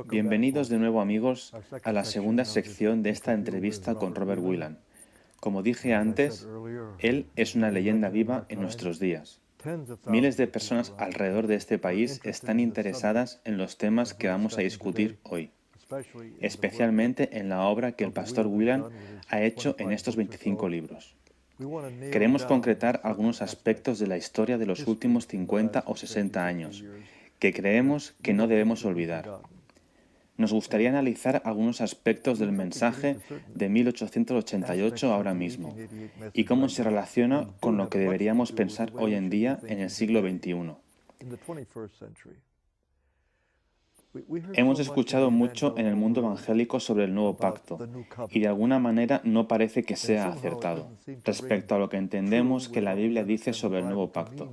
Bienvenidos de nuevo amigos a la segunda sección de esta entrevista con Robert Whelan. Como dije antes, él es una leyenda viva en nuestros días. Miles de personas alrededor de este país están interesadas en los temas que vamos a discutir hoy, especialmente en la obra que el pastor Whelan ha hecho en estos 25 libros. Queremos concretar algunos aspectos de la historia de los últimos 50 o 60 años, que creemos que no debemos olvidar. Nos gustaría analizar algunos aspectos del mensaje de 1888 ahora mismo y cómo se relaciona con lo que deberíamos pensar hoy en día en el siglo XXI. Hemos escuchado mucho en el mundo evangélico sobre el nuevo pacto y de alguna manera no parece que sea acertado respecto a lo que entendemos que la Biblia dice sobre el nuevo pacto.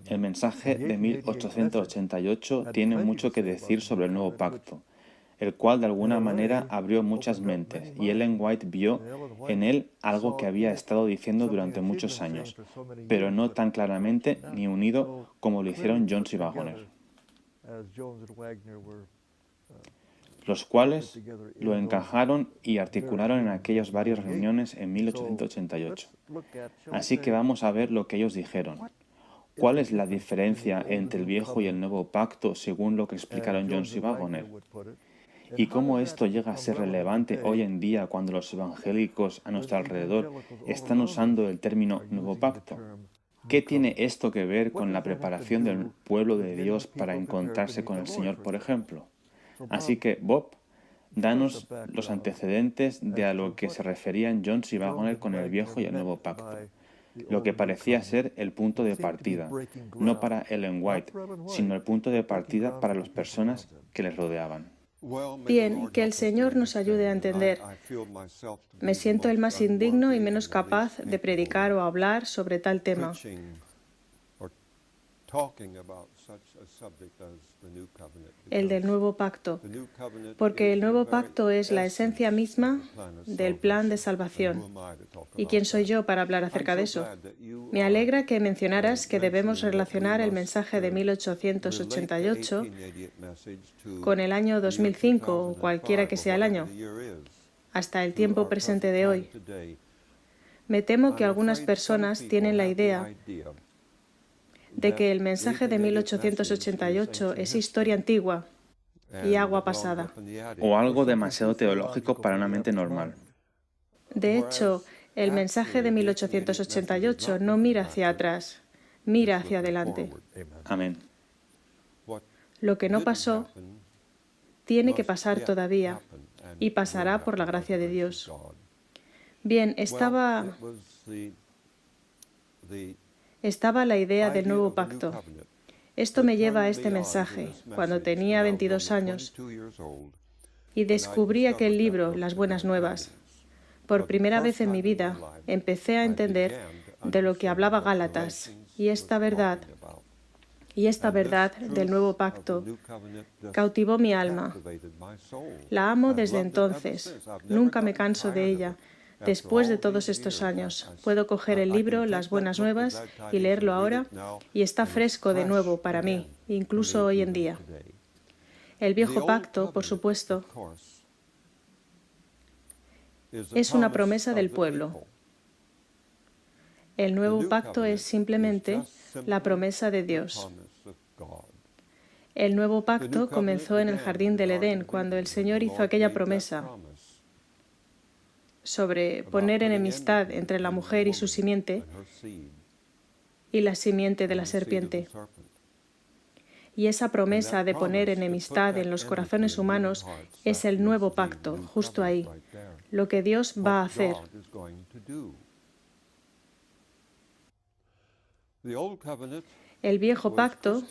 El mensaje de 1888 tiene mucho que decir sobre el nuevo pacto, el cual de alguna manera abrió muchas mentes, y Ellen White vio en él algo que había estado diciendo durante muchos años, pero no tan claramente ni unido como lo hicieron Jones y Waggoner, los cuales lo encajaron y articularon en aquellas varias reuniones en 1888. Así que vamos a ver lo que ellos dijeron. ¿Cuál es la diferencia entre el viejo y el nuevo pacto según lo que explicaron Jones y Waggoner? ¿Y cómo esto llega a ser relevante hoy en día cuando los evangélicos a nuestro alrededor están usando el término nuevo pacto? ¿Qué tiene esto que ver con la preparación del pueblo de Dios para encontrarse con el Señor, por ejemplo? Así que, Bob, danos los antecedentes de a lo que se referían Jones y Waggoner con el viejo y el nuevo pacto, lo que parecía ser el punto de partida, no para Ellen White, sino el punto de partida para las personas que les rodeaban. Bien, que el Señor nos ayude a entender. Me siento el más indigno y menos capaz de predicar o hablar sobre tal tema. El del nuevo pacto, porque el nuevo pacto es la esencia misma del plan de salvación. ¿Y quién soy yo para hablar acerca de eso? Me alegra que mencionaras que debemos relacionar el mensaje de 1888 con el año 2005 o cualquiera que sea el año, hasta el tiempo presente de hoy. Me temo que algunas personas tienen la idea de que el mensaje de 1888 es historia antigua y agua pasada. O algo demasiado teológico para una mente normal. De hecho, el mensaje de 1888 no mira hacia atrás, mira hacia adelante. Amén. Lo que no pasó tiene que pasar todavía y pasará por la gracia de Dios. Bien, estaba la idea del nuevo pacto. Esto me lleva a este mensaje, cuando tenía 22 años, y descubrí aquel libro, Las Buenas Nuevas. Por primera vez en mi vida, empecé a entender de lo que hablaba Gálatas, y esta verdad del nuevo pacto cautivó mi alma. La amo desde entonces, nunca me canso de ella. Después de todos estos años, puedo coger el libro Las Buenas Nuevas y leerlo ahora, y está fresco de nuevo para mí, incluso hoy en día. El viejo pacto, por supuesto, es una promesa del pueblo. El nuevo pacto es simplemente la promesa de Dios. El nuevo pacto comenzó en el jardín del Edén, cuando el Señor hizo aquella promesa sobre poner enemistad entre la mujer y su simiente y la simiente de la serpiente. Y esa promesa de poner enemistad en los corazones humanos es el nuevo pacto, justo ahí, lo que Dios va a hacer. El viejo pacto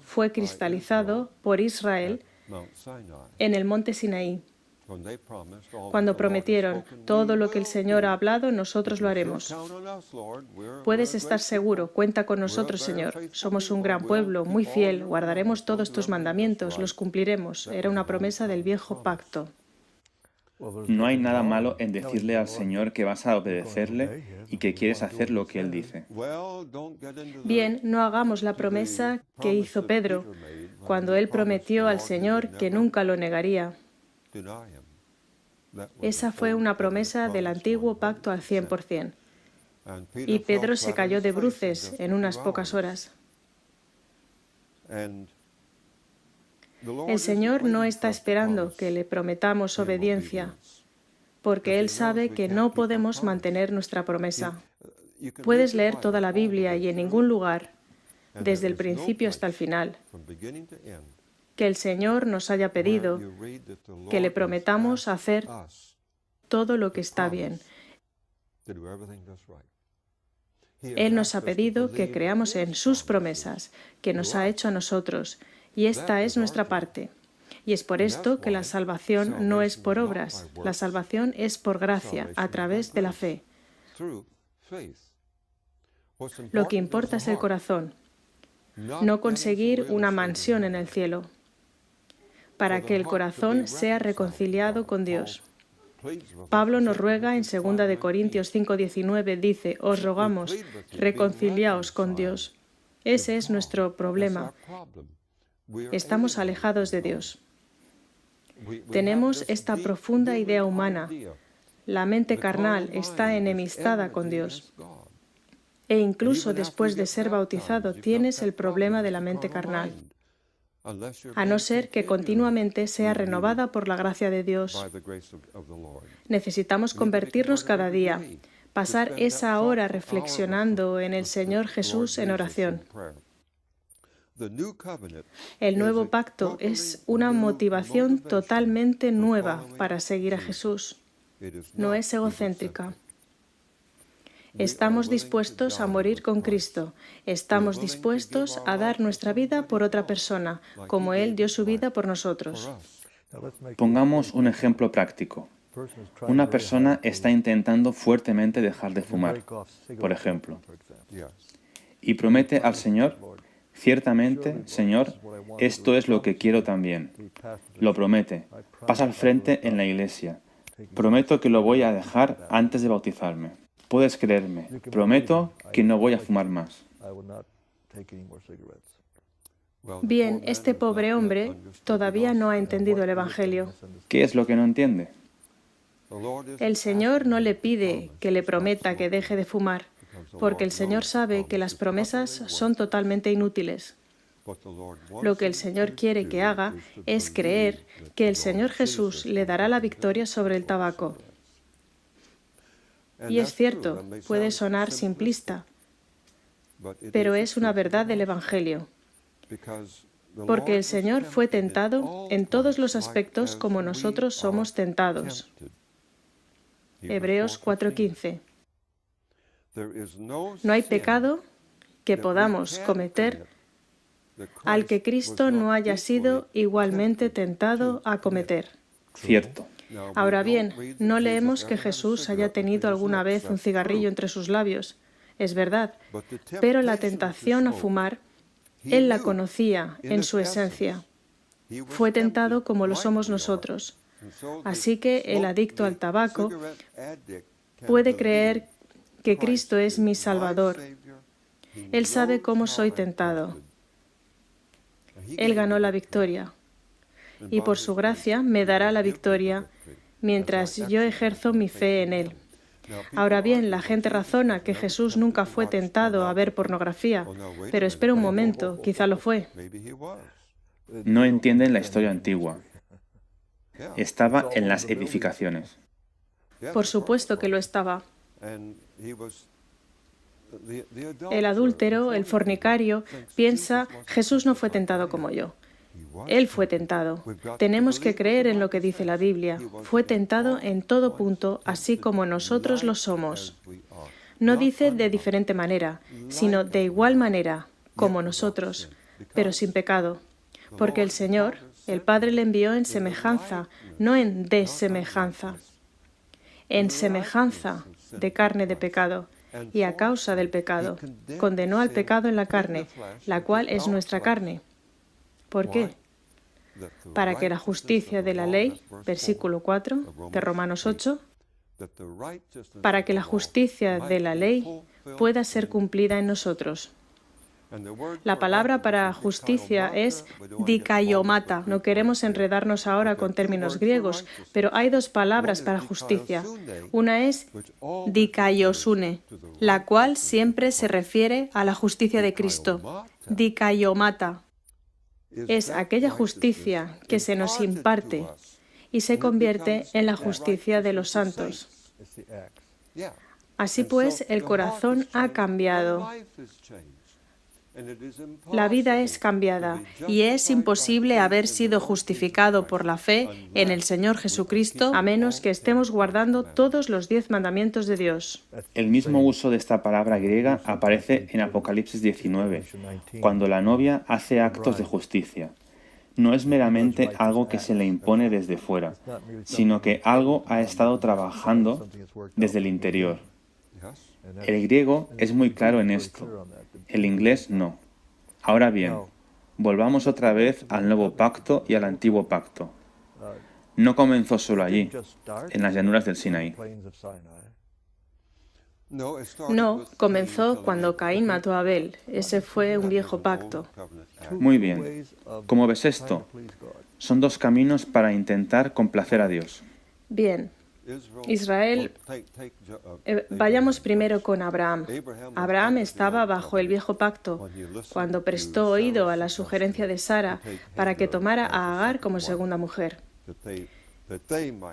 fue cristalizado por Israel en el monte Sinaí, cuando prometieron, todo lo que el Señor ha hablado, nosotros lo haremos. Puedes estar seguro, cuenta con nosotros, Señor. Somos un gran pueblo, muy fiel, guardaremos todos tus mandamientos, los cumpliremos. Era una promesa del viejo pacto. No hay nada malo en decirle al Señor que vas a obedecerle y que quieres hacer lo que Él dice. Bien, no hagamos la promesa que hizo Pedro cuando Él prometió al Señor que nunca lo negaría. Esa fue una promesa del antiguo pacto al 100%. Y Pedro se cayó de bruces en unas pocas horas. El Señor no está esperando que le prometamos obediencia, porque Él sabe que no podemos mantener nuestra promesa. Puedes leer toda la Biblia y en ningún lugar, desde el principio hasta el final, que el Señor nos haya pedido que le prometamos hacer todo lo que está bien. Él nos ha pedido que creamos en sus promesas, que nos ha hecho a nosotros, y esta es nuestra parte. Y es por esto que la salvación no es por obras, la salvación es por gracia, a través de la fe. Lo que importa es el corazón, no conseguir una mansión en el cielo, para que el corazón sea reconciliado con Dios. Pablo nos ruega en 2 Corintios 5:19, dice, os rogamos, reconciliaos con Dios. Ese es nuestro problema. Estamos alejados de Dios. Tenemos esta profunda idea humana. La mente carnal está enemistada con Dios. E incluso después de ser bautizado tienes el problema de la mente carnal, a no ser que continuamente sea renovada por la gracia de Dios. Necesitamos convertirnos cada día, pasar esa hora reflexionando en el Señor Jesús en oración. El nuevo pacto es una motivación totalmente nueva para seguir a Jesús. No es egocéntrica. Estamos dispuestos a morir con Cristo. Estamos dispuestos a dar nuestra vida por otra persona, como Él dio su vida por nosotros. Pongamos un ejemplo práctico. Una persona está intentando fuertemente dejar de fumar, por ejemplo, y promete al Señor, ciertamente, Señor, esto es lo que quiero también. Lo promete. Pasa al frente en la iglesia. Prometo que lo voy a dejar antes de bautizarme. Puedes creerme, prometo que no voy a fumar más. Bien, este pobre hombre todavía no ha entendido el Evangelio. ¿Qué es lo que no entiende? El Señor no le pide que le prometa que deje de fumar, porque el Señor sabe que las promesas son totalmente inútiles. Lo que el Señor quiere que haga es creer que el Señor Jesús le dará la victoria sobre el tabaco. Y es cierto, puede sonar simplista, pero es una verdad del Evangelio. Porque el Señor fue tentado en todos los aspectos como nosotros somos tentados. Hebreos 4:15. No hay pecado que podamos cometer al que Cristo no haya sido igualmente tentado a cometer. Cierto. Ahora bien, no leemos que Jesús haya tenido alguna vez un cigarrillo entre sus labios. Es verdad, pero la tentación a fumar, Él la conocía en su esencia. Fue tentado como lo somos nosotros. Así que el adicto al tabaco puede creer que Cristo es mi Salvador. Él sabe cómo soy tentado. Él ganó la victoria. Y por su gracia me dará la victoria mientras yo ejerzo mi fe en Él. Ahora bien, la gente razona que Jesús nunca fue tentado a ver pornografía, pero espera un momento, quizá lo fue. No entienden la historia antigua. Estaba en las edificaciones. Por supuesto que lo estaba. El adúltero, el fornicario, piensa, Jesús no fue tentado como yo. Él fue tentado. Tenemos que creer en lo que dice la Biblia. Fue tentado en todo punto, así como nosotros lo somos. No dice de diferente manera, sino de igual manera, como nosotros, pero sin pecado. Porque el Señor, el Padre, le envió en semejanza, no en desemejanza. En semejanza de carne de pecado. Y a causa del pecado, condenó al pecado en la carne, la cual es nuestra carne. ¿Por qué? Para que la justicia de la ley, versículo 4 de Romanos 8, para que la justicia de la ley pueda ser cumplida en nosotros. La palabra para justicia es dikaiomata. No queremos enredarnos ahora con términos griegos, pero hay dos palabras para justicia. Una es dikaiosune, la cual siempre se refiere a la justicia de Cristo. Dikaiomata es aquella justicia que se nos imparte y se convierte en la justicia de los santos. Así pues, el corazón ha cambiado. La vida es cambiada y es imposible haber sido justificado por la fe en el Señor Jesucristo a menos que estemos guardando todos los 10 mandamientos de Dios. El mismo uso de esta palabra griega aparece en Apocalipsis 19, cuando la novia hace actos de justicia. No es meramente algo que se le impone desde fuera, sino que algo ha estado trabajando desde el interior. El griego es muy claro en esto, el inglés no. Ahora bien, volvamos otra vez al nuevo pacto y al antiguo pacto. No comenzó solo allí, en las llanuras del Sinaí. No, comenzó cuando Caín mató a Abel. Ese fue un viejo pacto. Muy bien. ¿Cómo ves esto? Son dos caminos para intentar complacer a Dios. Bien. Israel, vayamos primero con Abraham. Abraham estaba bajo el viejo pacto cuando prestó oído a la sugerencia de Sara para que tomara a Agar como segunda mujer.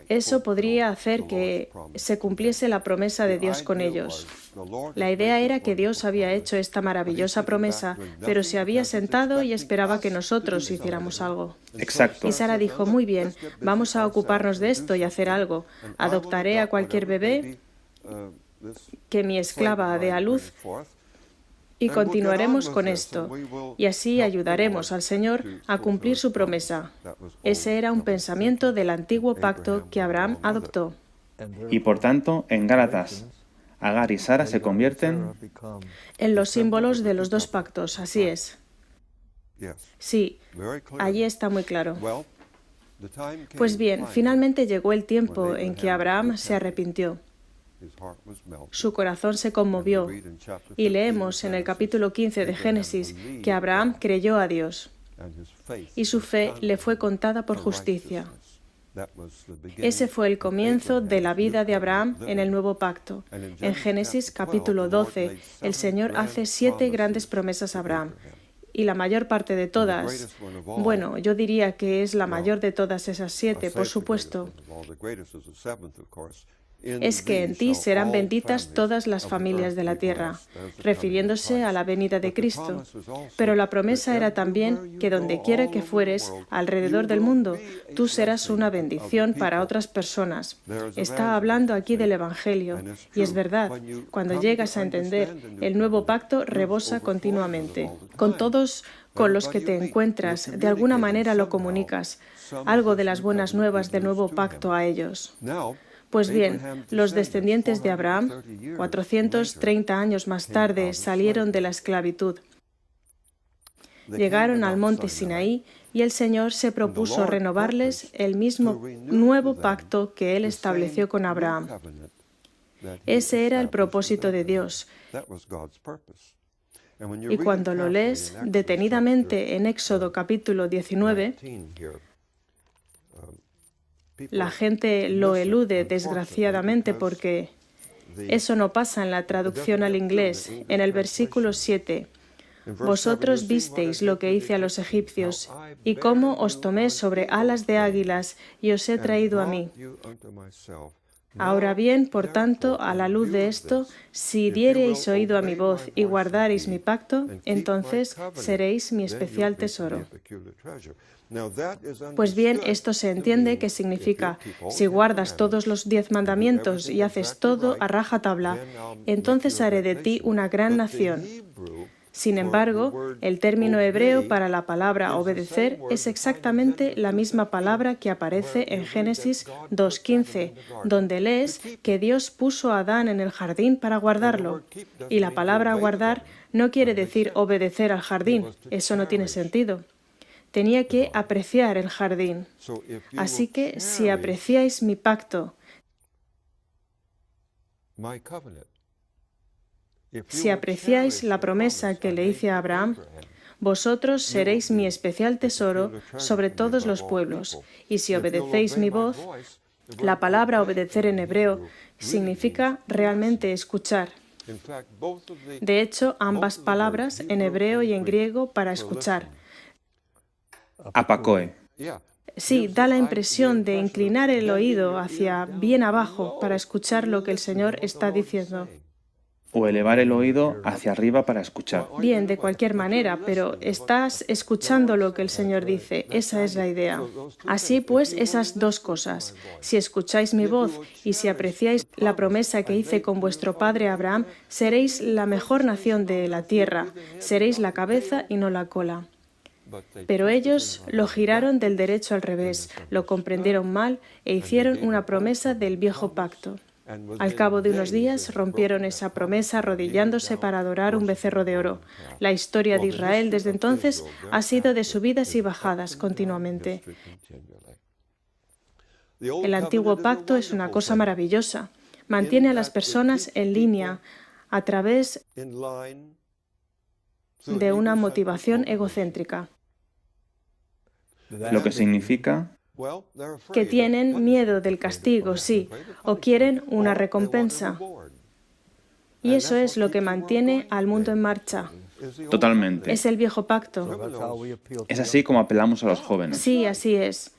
Eso podría hacer que se cumpliese la promesa de Dios con ellos. La idea era que Dios había hecho esta maravillosa promesa, pero se había sentado y esperaba que nosotros hiciéramos algo. Exacto. Y Sara dijo, muy bien, vamos a ocuparnos de esto y hacer algo. Adoptaré a cualquier bebé que mi esclava dé a luz y continuaremos con esto, y así ayudaremos al Señor a cumplir su promesa. Ese era un pensamiento del antiguo pacto que Abraham adoptó. Y por tanto, en Gálatas, Agar y Sara se convierten en los símbolos de los dos pactos, así es. Sí, allí está muy claro. Pues bien, finalmente llegó el tiempo en que Abraham se arrepintió. Su corazón se conmovió y leemos en el capítulo 15 de Génesis que Abraham creyó a Dios y su fe le fue contada por justicia. Ese fue el comienzo de la vida de Abraham en el nuevo pacto. En Génesis capítulo 12, el Señor hace 7 grandes promesas a Abraham. Y la mayor parte de todas, bueno, yo diría que es la mayor de todas esas 7, por supuesto, es que en ti serán benditas todas las familias de la tierra, refiriéndose a la venida de Cristo. Pero la promesa era también que donde quiera que fueres, alrededor del mundo, tú serás una bendición para otras personas. Está hablando aquí del Evangelio, y es verdad, cuando llegas a entender, el nuevo pacto rebosa continuamente. Con todos con los que te encuentras, de alguna manera lo comunicas, algo de las buenas nuevas del nuevo pacto a ellos. Pues bien, los descendientes de Abraham, 430 años más tarde, salieron de la esclavitud. Llegaron al monte Sinaí y el Señor se propuso renovarles el mismo nuevo pacto que Él estableció con Abraham. Ese era el propósito de Dios. Y cuando lo lees detenidamente en Éxodo capítulo 19, la gente lo elude desgraciadamente porque eso no pasa en la traducción al inglés. En el versículo 7, vosotros visteis lo que hice a los egipcios y cómo os tomé sobre alas de águilas y os he traído a mí. Ahora bien, por tanto, a la luz de esto, si diereis oído a mi voz y guardareis mi pacto, entonces seréis mi especial tesoro. Pues bien, esto se entiende que significa, si guardas todos los 10 mandamientos y haces todo a rajatabla, entonces haré de ti una gran nación. Sin embargo, el término hebreo para la palabra obedecer es exactamente la misma palabra que aparece en Génesis 2:15, donde lees que Dios puso a Adán en el jardín para guardarlo. Y la palabra guardar no quiere decir obedecer al jardín, eso no tiene sentido. Tenía que apreciar el jardín. Así que si apreciáis mi pacto, Si apreciáis la promesa que le hice a Abraham, vosotros seréis mi especial tesoro sobre todos los pueblos. Y si obedecéis mi voz, la palabra obedecer en hebreo significa realmente escuchar. De hecho, ambas palabras, en hebreo y en griego, para escuchar. Apakoe. Sí, da la impresión de inclinar el oído hacia bien abajo para escuchar lo que el Señor está diciendo. O elevar el oído hacia arriba para escuchar. Bien, de cualquier manera, pero estás escuchando lo que el Señor dice. Esa es la idea. Así pues, esas dos cosas. Si escucháis mi voz y si apreciáis la promesa que hice con vuestro padre Abraham, seréis la mejor nación de la tierra. Seréis la cabeza y no la cola. Pero ellos lo giraron del derecho al revés, lo comprendieron mal e hicieron una promesa del viejo pacto. Al cabo de unos días rompieron esa promesa arrodillándose para adorar un becerro de oro. La historia de Israel desde entonces ha sido de subidas y bajadas continuamente. El antiguo pacto es una cosa maravillosa. Mantiene a las personas en línea a través de una motivación egocéntrica. Lo que significa Que tienen miedo del castigo, sí, o quieren una recompensa. Y eso es lo que mantiene al mundo en marcha. totalmente. Es el viejo pacto. Es así como apelamos a los jóvenes. Sí, así es.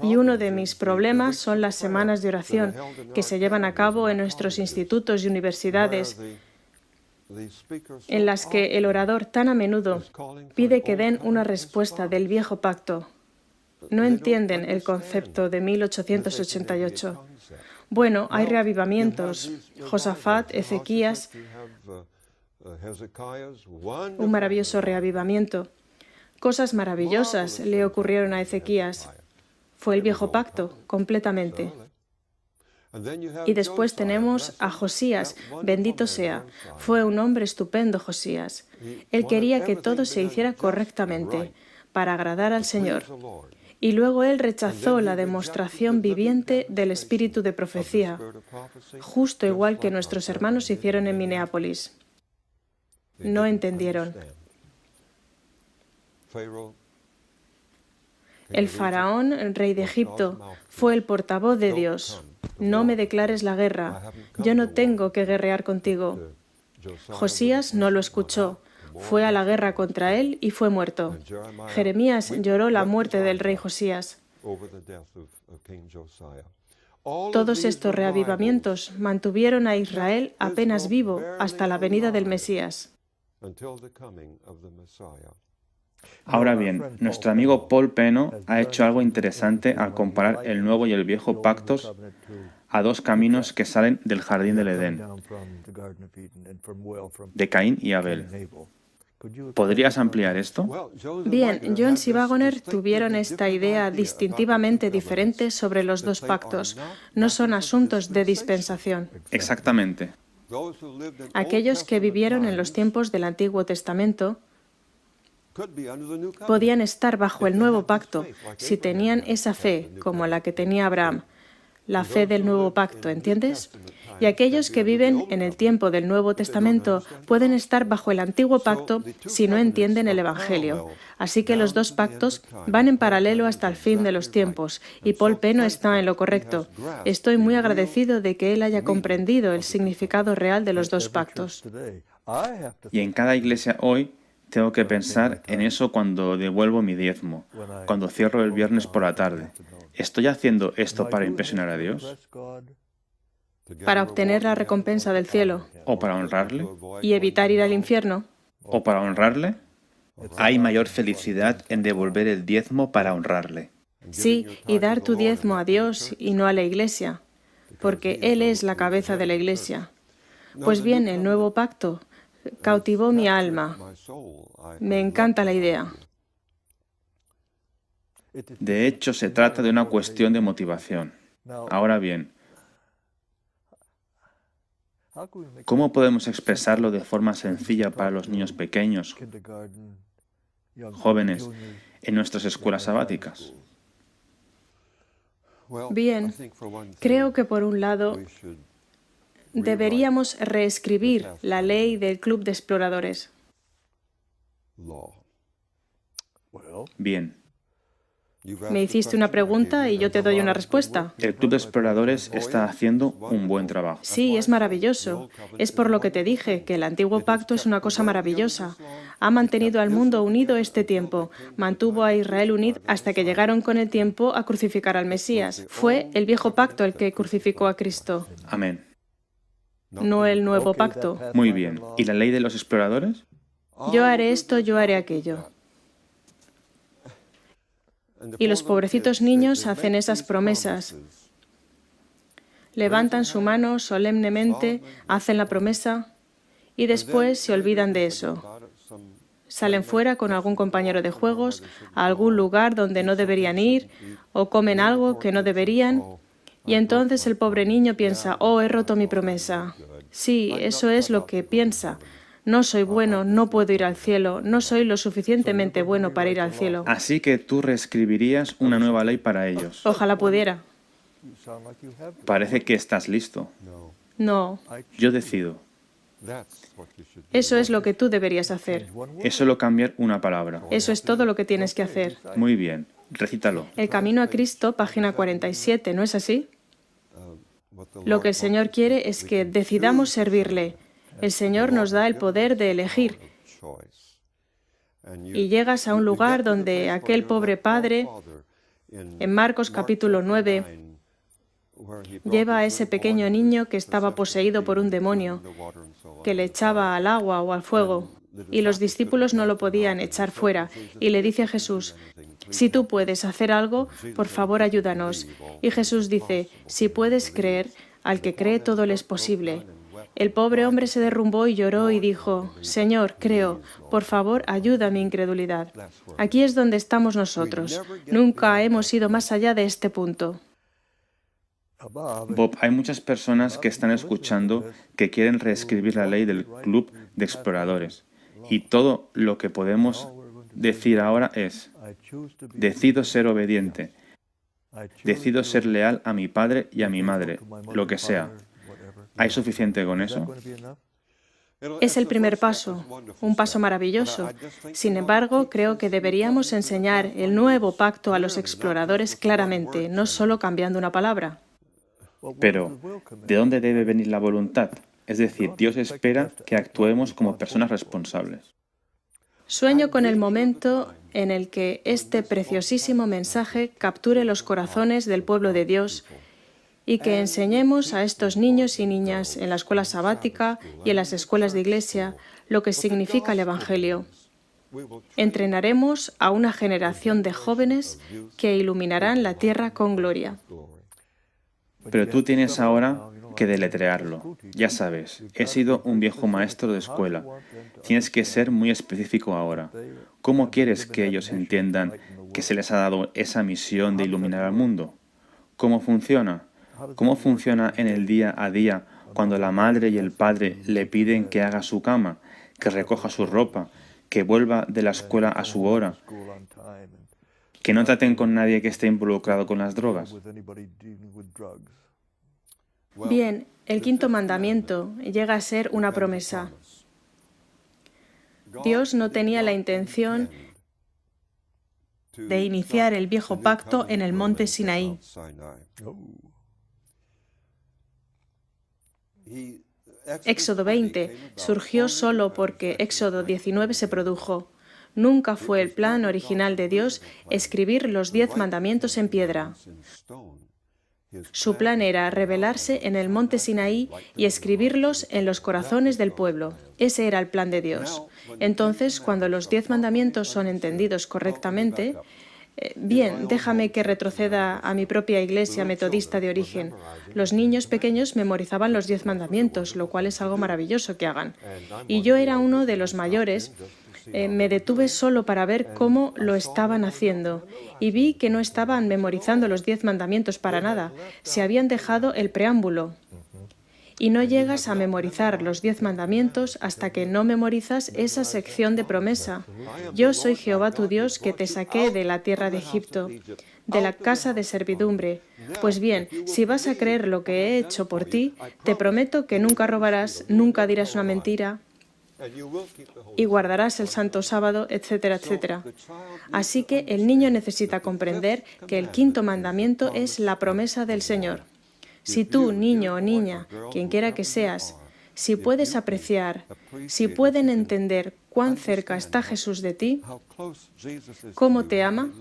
Y uno de mis problemas son las semanas de oración que se llevan a cabo en nuestros institutos y universidades, en las que el orador tan a menudo pide que den una respuesta del viejo pacto. No entienden el concepto de 1888. Bueno, hay reavivamientos. Josafat, Ezequías, un maravilloso reavivamiento. Cosas maravillosas le ocurrieron a Ezequías. Fue el viejo pacto, completamente. Y después tenemos a Josías, bendito sea. Fue un hombre estupendo, Josías. Él quería que todo se hiciera correctamente, para agradar al Señor. Y luego él rechazó la demostración viviente del espíritu de profecía, justo igual que nuestros hermanos hicieron en Minneapolis. No entendieron. El faraón, el rey de Egipto, fue el portavoz de Dios. No me declares la guerra. Yo no tengo que guerrear contigo. Josías no lo escuchó. Fue a la guerra contra él y fue muerto. Jeremías lloró la muerte del rey Josías. Todos estos reavivamientos mantuvieron a Israel apenas vivo hasta la venida del Mesías. Ahora bien, nuestro amigo Paul Peno ha hecho algo interesante al comparar el nuevo y el viejo pactos a dos caminos que salen del jardín del Edén, de Caín y Abel. ¿Podrías ampliar esto? Bien, Jones y Wagoner tuvieron esta idea distintivamente diferente sobre los dos pactos. No son asuntos de dispensación. Exactamente. Aquellos que vivieron en los tiempos del Antiguo Testamento podían estar bajo el nuevo pacto si tenían esa fe como la que tenía Abraham, la fe del nuevo pacto, ¿entiendes? Y aquellos que viven en el tiempo del Nuevo Testamento pueden estar bajo el antiguo pacto si no entienden el Evangelio. Así que los dos pactos van en paralelo hasta el fin de los tiempos, y Paul Peno está en lo correcto. Estoy muy agradecido de que él haya comprendido el significado real de los dos pactos. Y en cada iglesia hoy tengo que pensar en eso cuando devuelvo mi diezmo, cuando cierro el viernes por la tarde. ¿Estoy haciendo esto para impresionar a Dios? ¿Para obtener la recompensa del cielo? ¿O para honrarle? ¿Y evitar ir al infierno? ¿O para honrarle? Hay mayor felicidad en devolver el diezmo para honrarle. Sí, y dar tu diezmo a Dios y no a la iglesia, porque Él es la cabeza de la iglesia. Pues bien, el nuevo pacto cautivó mi alma. Me encanta la idea. De hecho, se trata de una cuestión de motivación. Ahora bien, ¿cómo podemos expresarlo de forma sencilla para los niños pequeños, jóvenes, en nuestras escuelas sabáticas? Bien, creo que por un lado deberíamos reescribir la ley del Club de Exploradores. Bien. Me hiciste una pregunta y yo te doy una respuesta. El Club de Exploradores está haciendo un buen trabajo. Sí, es maravilloso. Es por lo que te dije, que el antiguo pacto es una cosa maravillosa. Ha mantenido al mundo unido este tiempo. Mantuvo a Israel unido hasta que llegaron con el tiempo a crucificar al Mesías. Fue el viejo pacto el que crucificó a Cristo, Amén. no el nuevo pacto. Muy bien. ¿Y la ley de los exploradores? Yo haré esto, yo haré aquello. Y los pobrecitos niños hacen esas promesas. Levantan su mano solemnemente, hacen la promesa y después se olvidan de eso. Salen fuera con algún compañero de juegos, a algún lugar donde no deberían ir, o comen algo que no deberían, y entonces el pobre niño piensa, oh, he roto mi promesa. Sí, eso es lo que piensa. No soy bueno, no puedo ir al cielo, no soy lo suficientemente bueno para ir al cielo. Así que tú reescribirías una nueva ley para ellos. Ojalá pudiera. Parece que estás listo. No, Yo decido. eso es lo que tú deberías hacer. Es solo cambiar una palabra. Eso es todo lo que tienes que hacer. Muy bien. Recítalo. El camino a Cristo, página 47, ¿no es así? Lo que el Señor quiere es que decidamos servirle. El Señor nos da el poder de elegir. Y llegas a un lugar donde aquel pobre padre, en Marcos capítulo 9, lleva a ese pequeño niño que estaba poseído por un demonio, que le echaba al agua o al fuego, y los discípulos no lo podían echar fuera. Y le dice a Jesús, si tú puedes hacer algo, por favor ayúdanos. Y Jesús dice, si puedes creer, al que cree todo le es posible. El pobre hombre se derrumbó y lloró y dijo, Señor, creo, por favor, ayuda a mi incredulidad. Aquí es donde estamos nosotros. Nunca hemos ido más allá de este punto. Bob, hay muchas personas que están escuchando que quieren reescribir la ley del Club de Exploradores. Y todo lo que podemos decir ahora es, decido ser obediente, decido ser leal a mi padre y a mi madre, lo que sea. ¿Hay suficiente con eso? Es el primer paso, un paso maravilloso. Sin embargo, creo que deberíamos enseñar el nuevo pacto a los exploradores claramente, no solo cambiando una palabra. Pero, ¿de dónde debe venir la voluntad? Es decir, Dios espera que actuemos como personas responsables. Sueño con el momento en el que este preciosísimo mensaje capture los corazones del pueblo de Dios y que enseñemos a estos niños y niñas en la escuela sabática y en las escuelas de iglesia lo que significa el Evangelio. Entrenaremos a una generación de jóvenes que iluminarán la tierra con gloria. Pero tú tienes ahora que deletrearlo. Ya sabes, he sido un viejo maestro de escuela. Tienes que ser muy específico ahora. ¿Cómo quieres que ellos entiendan que se les ha dado esa misión de iluminar al mundo? ¿Cómo funciona? ¿Cómo funciona en el día a día cuando la madre y el padre le piden que haga su cama, que recoja su ropa, que vuelva de la escuela a su hora, que no traten con nadie que esté involucrado con las drogas? Bien, el quinto mandamiento llega a ser una promesa. Dios no tenía la intención de iniciar el viejo pacto en el monte Sinaí. Éxodo 20 surgió solo porque Éxodo 19 se produjo. Nunca fue el plan original de Dios escribir los 10 mandamientos en piedra. Su plan era revelarse en el monte Sinaí y escribirlos en los corazones del pueblo. Ese era el plan de Dios. Entonces, cuando los 10 mandamientos son entendidos correctamente, bien, déjame que retroceda a mi propia iglesia metodista de origen. Los niños pequeños memorizaban los 10 mandamientos, lo cual es algo maravilloso que hagan. Y yo era uno de los mayores. Me detuve solo para ver cómo lo estaban haciendo y vi que no estaban memorizando los 10 mandamientos para nada. Se habían dejado el preámbulo. y no llegas a memorizar los 10 mandamientos hasta que no memorizas esa sección de promesa. Yo soy Jehová tu Dios que te saqué de la tierra de Egipto, de la casa de servidumbre. Pues bien, si vas a creer lo que he hecho por ti, te prometo que nunca robarás, nunca dirás una mentira y guardarás el santo sábado, etcétera, etcétera. Así que el niño necesita comprender que el quinto mandamiento es la promesa del Señor. Si tú, niño o niña, quien quiera que seas, si puedes apreciar, si pueden entender cuán cerca está Jesús de ti, cómo te ama,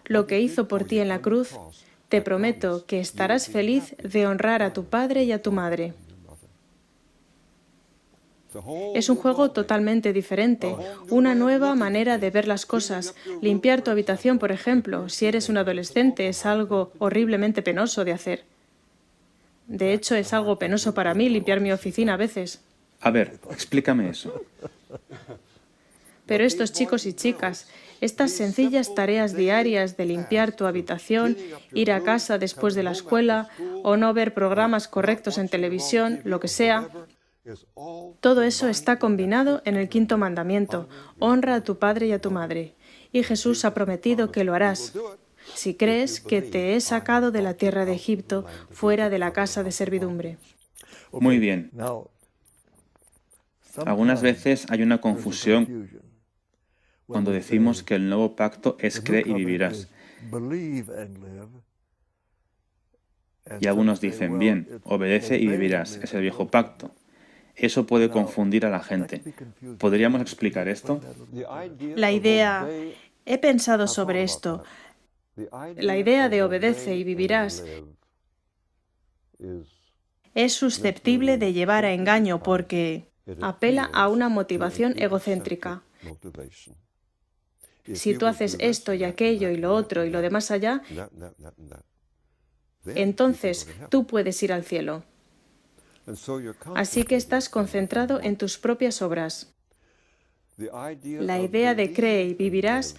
lo que hizo por ti en la cruz, te prometo que estarás feliz de honrar a tu padre y a tu madre. Es un juego totalmente diferente, una nueva manera de ver las cosas. Limpiar tu habitación, por ejemplo, si eres un adolescente, es algo horriblemente penoso de hacer. De hecho, es algo penoso para mí limpiar mi oficina a veces. A ver, explícame eso. Pero estos chicos y chicas, estas sencillas tareas diarias de limpiar tu habitación, ir a casa después de la escuela o no ver programas correctos en televisión, lo que sea, todo eso está combinado en el quinto mandamiento: honra a tu padre y a tu madre. Y Jesús ha prometido que lo harás si crees que te he sacado de la tierra de Egipto, fuera de la casa de servidumbre. Muy bien. Algunas veces hay una confusión cuando decimos que el nuevo pacto es cree y vivirás. Y algunos dicen, bien, obedece y vivirás, es el viejo pacto. Eso puede confundir a la gente. ¿Podríamos explicar esto? La idea, he pensado sobre esto, la idea de obedece y vivirás es susceptible de llevar a engaño porque apela a una motivación egocéntrica. Si tú haces esto y aquello y lo otro y lo demás allá, entonces tú puedes ir al cielo. Así que estás concentrado en tus propias obras. La idea de cree y vivirás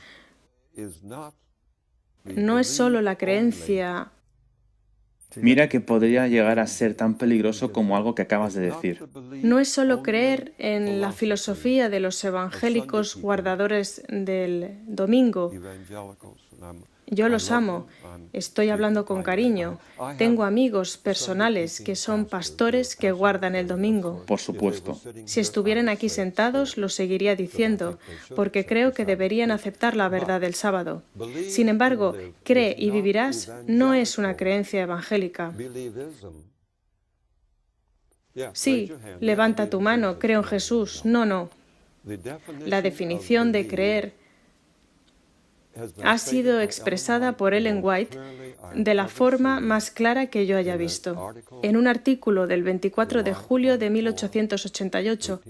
no es solo la creencia. Mira que podría llegar a ser tan peligroso como algo que acabas de decir. No es solo creer en la filosofía de los evangélicos guardadores del domingo. Yo los amo, estoy hablando con cariño. Tengo amigos personales que son pastores que guardan el domingo. Por supuesto. Si estuvieran aquí sentados, lo seguiría diciendo, porque creo que deberían aceptar la verdad del sábado. Sin embargo, cree y vivirás no es una creencia evangélica. Sí, levanta tu mano, creo en Jesús. No. La definición de creer ha sido expresada por Ellen White de la forma más clara que yo haya visto, en un artículo del 24 de julio de 1888.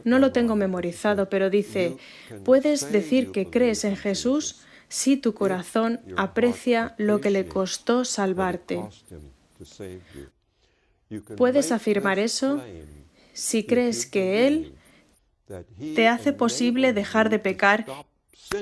No lo tengo memorizado, pero dice, puedes decir que crees en Jesús si tu corazón aprecia lo que le costó salvarte. Puedes afirmar eso si crees que Él te hace posible dejar de pecar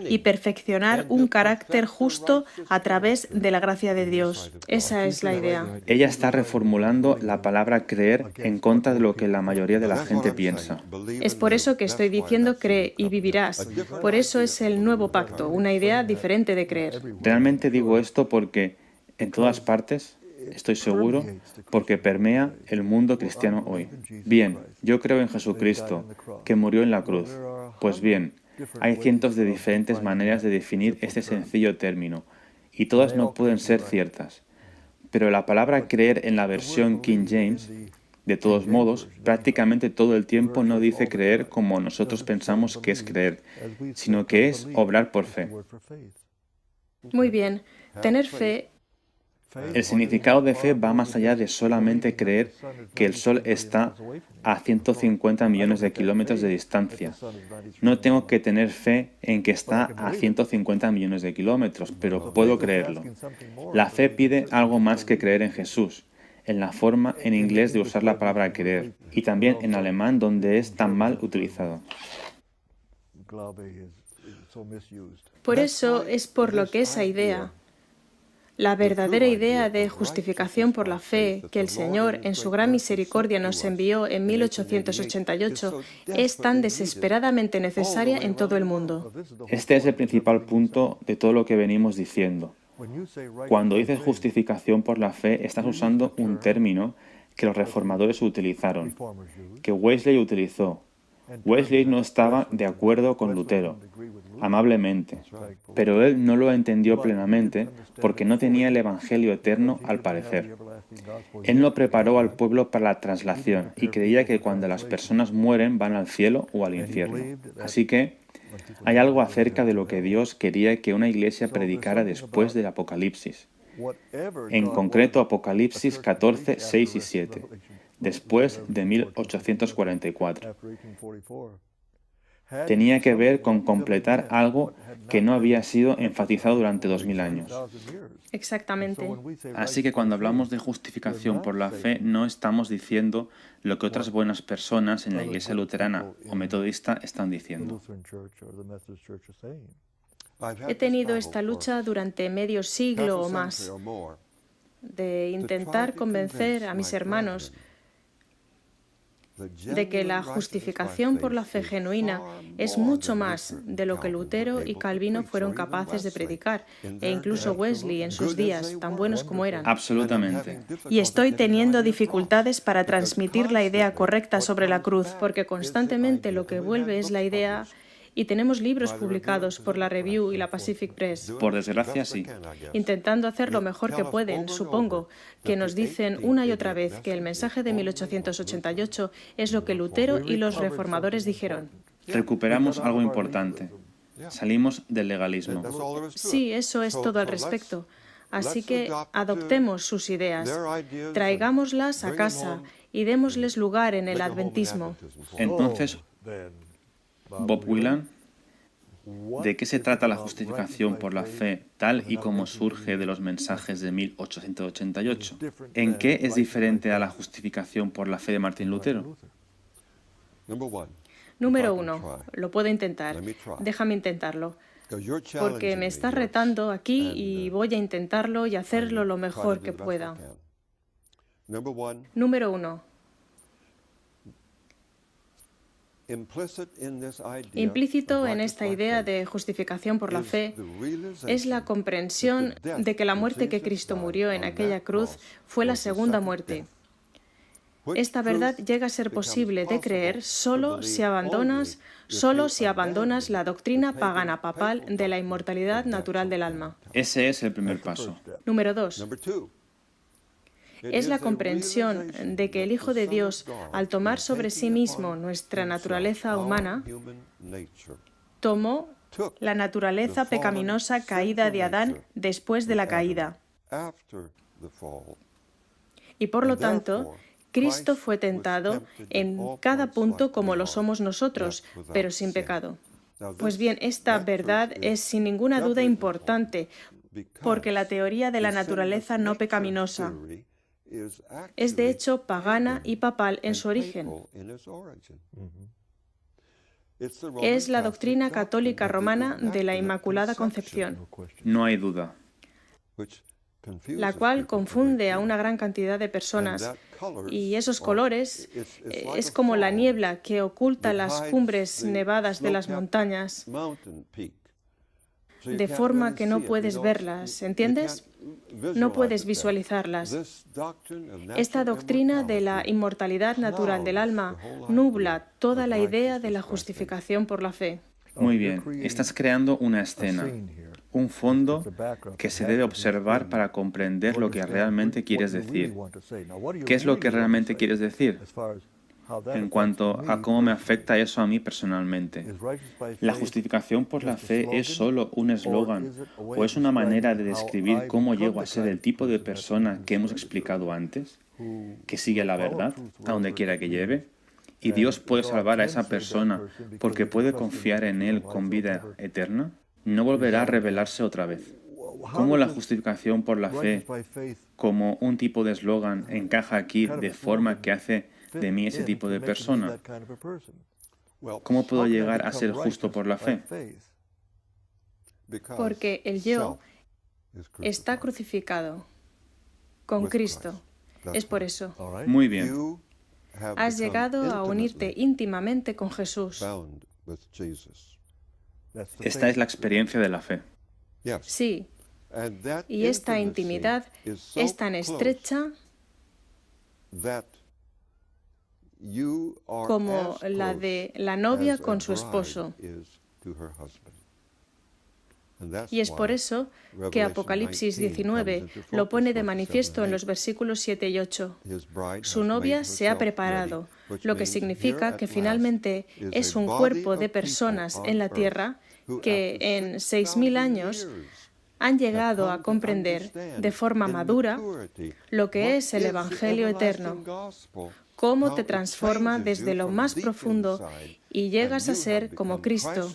y perfeccionar un carácter justo a través de la gracia de Dios. Esa es la idea. Ella está reformulando la palabra creer en contra de lo que la mayoría de la gente piensa. Es por eso que estoy diciendo cree y vivirás. Por eso es el nuevo pacto, una idea diferente de creer. Realmente digo esto porque en todas partes, estoy seguro, porque permea el mundo cristiano hoy. Bien, yo creo en Jesucristo, que murió en la cruz. Pues bien, hay cientos de diferentes maneras de definir este sencillo término, y todas no pueden ser ciertas. Pero la palabra creer en la versión King James, de todos modos, prácticamente todo el tiempo no dice creer como nosotros pensamos que es creer, sino que es obrar por fe. Muy bien, tener fe. El significado de fe va más allá de solamente creer que el Sol está a 150 millones de kilómetros de distancia. No tengo que tener fe en que está a 150 millones de kilómetros, pero puedo creerlo. La fe pide algo más que creer en Jesús, en la forma en inglés de usar la palabra creer, y también en alemán donde es tan mal utilizado. Por eso es por lo que esa idea, La verdadera idea de justificación por la fe que el Señor, en su gran misericordia, nos envió en 1888 es tan desesperadamente necesaria en todo el mundo. Este es el principal punto de todo lo que venimos diciendo. Cuando dices justificación por la fe, estás usando un término que los reformadores utilizaron, que Wesley utilizó. Wesley no estaba de acuerdo con Lutero, amablemente, pero él no lo entendió plenamente porque no tenía el Evangelio eterno al parecer. Él no preparó al pueblo para la traslación y creía que cuando las personas mueren van al cielo o al infierno. Así que hay algo acerca de lo que Dios quería que una iglesia predicara después del Apocalipsis. En concreto, Apocalipsis 14, 6 y 7, después de 1844. Tenía que ver con completar algo que no había sido enfatizado durante 2000 años. Exactamente. Así que cuando hablamos de justificación por la fe, no estamos diciendo lo que otras buenas personas en la iglesia luterana o metodista están diciendo. He tenido esta lucha durante medio siglo o más de intentar convencer a mis hermanos de que la justificación por la fe genuina es mucho más de lo que Lutero y Calvino fueron capaces de predicar, e incluso Wesley en sus días, tan buenos como eran. Absolutamente. Y estoy teniendo dificultades para transmitir la idea correcta sobre la cruz, porque constantemente lo que vuelve es la idea. Y tenemos libros publicados por la Review y la Pacific Press. Por desgracia, sí. Intentando hacer lo mejor que pueden, supongo, que nos dicen una y otra vez que el mensaje de 1888 es lo que Lutero y los reformadores dijeron. Recuperamos algo importante. Salimos del legalismo. Sí, eso es todo al respecto. Así que adoptemos sus ideas, traigámoslas a casa y démosles lugar en el adventismo. Entonces, Bob Wieland, ¿de qué se trata la justificación por la fe tal y como surge de los mensajes de 1888? ¿En qué es diferente a la justificación por la fe de Martín Lutero? Número 1. Lo puedo intentar. Déjame intentarlo. Porque me estás retando aquí y voy a intentarlo y hacerlo lo mejor que pueda. Número 1. Implícito en esta idea de justificación por la fe es la comprensión de que la muerte que Cristo murió en aquella cruz fue la segunda muerte. Esta verdad llega a ser posible de creer solo si abandonas la doctrina pagana papal de la inmortalidad natural del alma. Ese es el primer paso. Número 2. Es la comprensión de que el Hijo de Dios, al tomar sobre sí mismo nuestra naturaleza humana, tomó la naturaleza pecaminosa caída de Adán después de la caída. Y por lo tanto, Cristo fue tentado en cada punto como lo somos nosotros, pero sin pecado. Pues bien, esta verdad es sin ninguna duda importante, porque la teoría de la naturaleza no pecaminosa es de hecho pagana y papal en su origen. Es la doctrina católica romana de la Inmaculada Concepción, No hay duda. la cual confunde a una gran cantidad de personas. Y esos colores es como la niebla que oculta las cumbres nevadas de las montañas, de forma que no puedes verlas, ¿entiendes? No puedes visualizarlas. Esta doctrina de la inmortalidad natural del alma nubla toda la idea de la justificación por la fe. Muy bien, estás creando una escena, un fondo que se debe observar para comprender lo que realmente quieres decir. ¿Qué es lo que realmente quieres decir? En cuanto a cómo me afecta eso a mí personalmente. ¿La justificación por la fe es solo un eslogan o es una manera de describir cómo llego a ser el tipo de persona que hemos explicado antes, que sigue la verdad a donde quiera que lleve? ¿Y Dios puede salvar a esa persona porque puede confiar en Él con vida eterna? ¿No volverá a revelarse otra vez? ¿Cómo la justificación por la fe, como un tipo de eslogan, encaja aquí de forma que hace de mí ese tipo de persona? ¿Cómo puedo llegar a ser justo por la fe? Porque el yo está crucificado con Cristo. Es por eso. Muy bien. Has llegado a unirte íntimamente con Jesús. Esta es la experiencia de la fe. Sí. Y esta intimidad es tan estrecha como la de la novia con su esposo. Y es por eso que Apocalipsis 19 lo pone de manifiesto en los versículos 7 y 8. Su novia se ha preparado, lo que significa que finalmente es un cuerpo de personas en la tierra que en 6.000 años han llegado a comprender de forma madura lo que es el Evangelio eterno, cómo te transforma desde lo más profundo y llegas a ser como Cristo,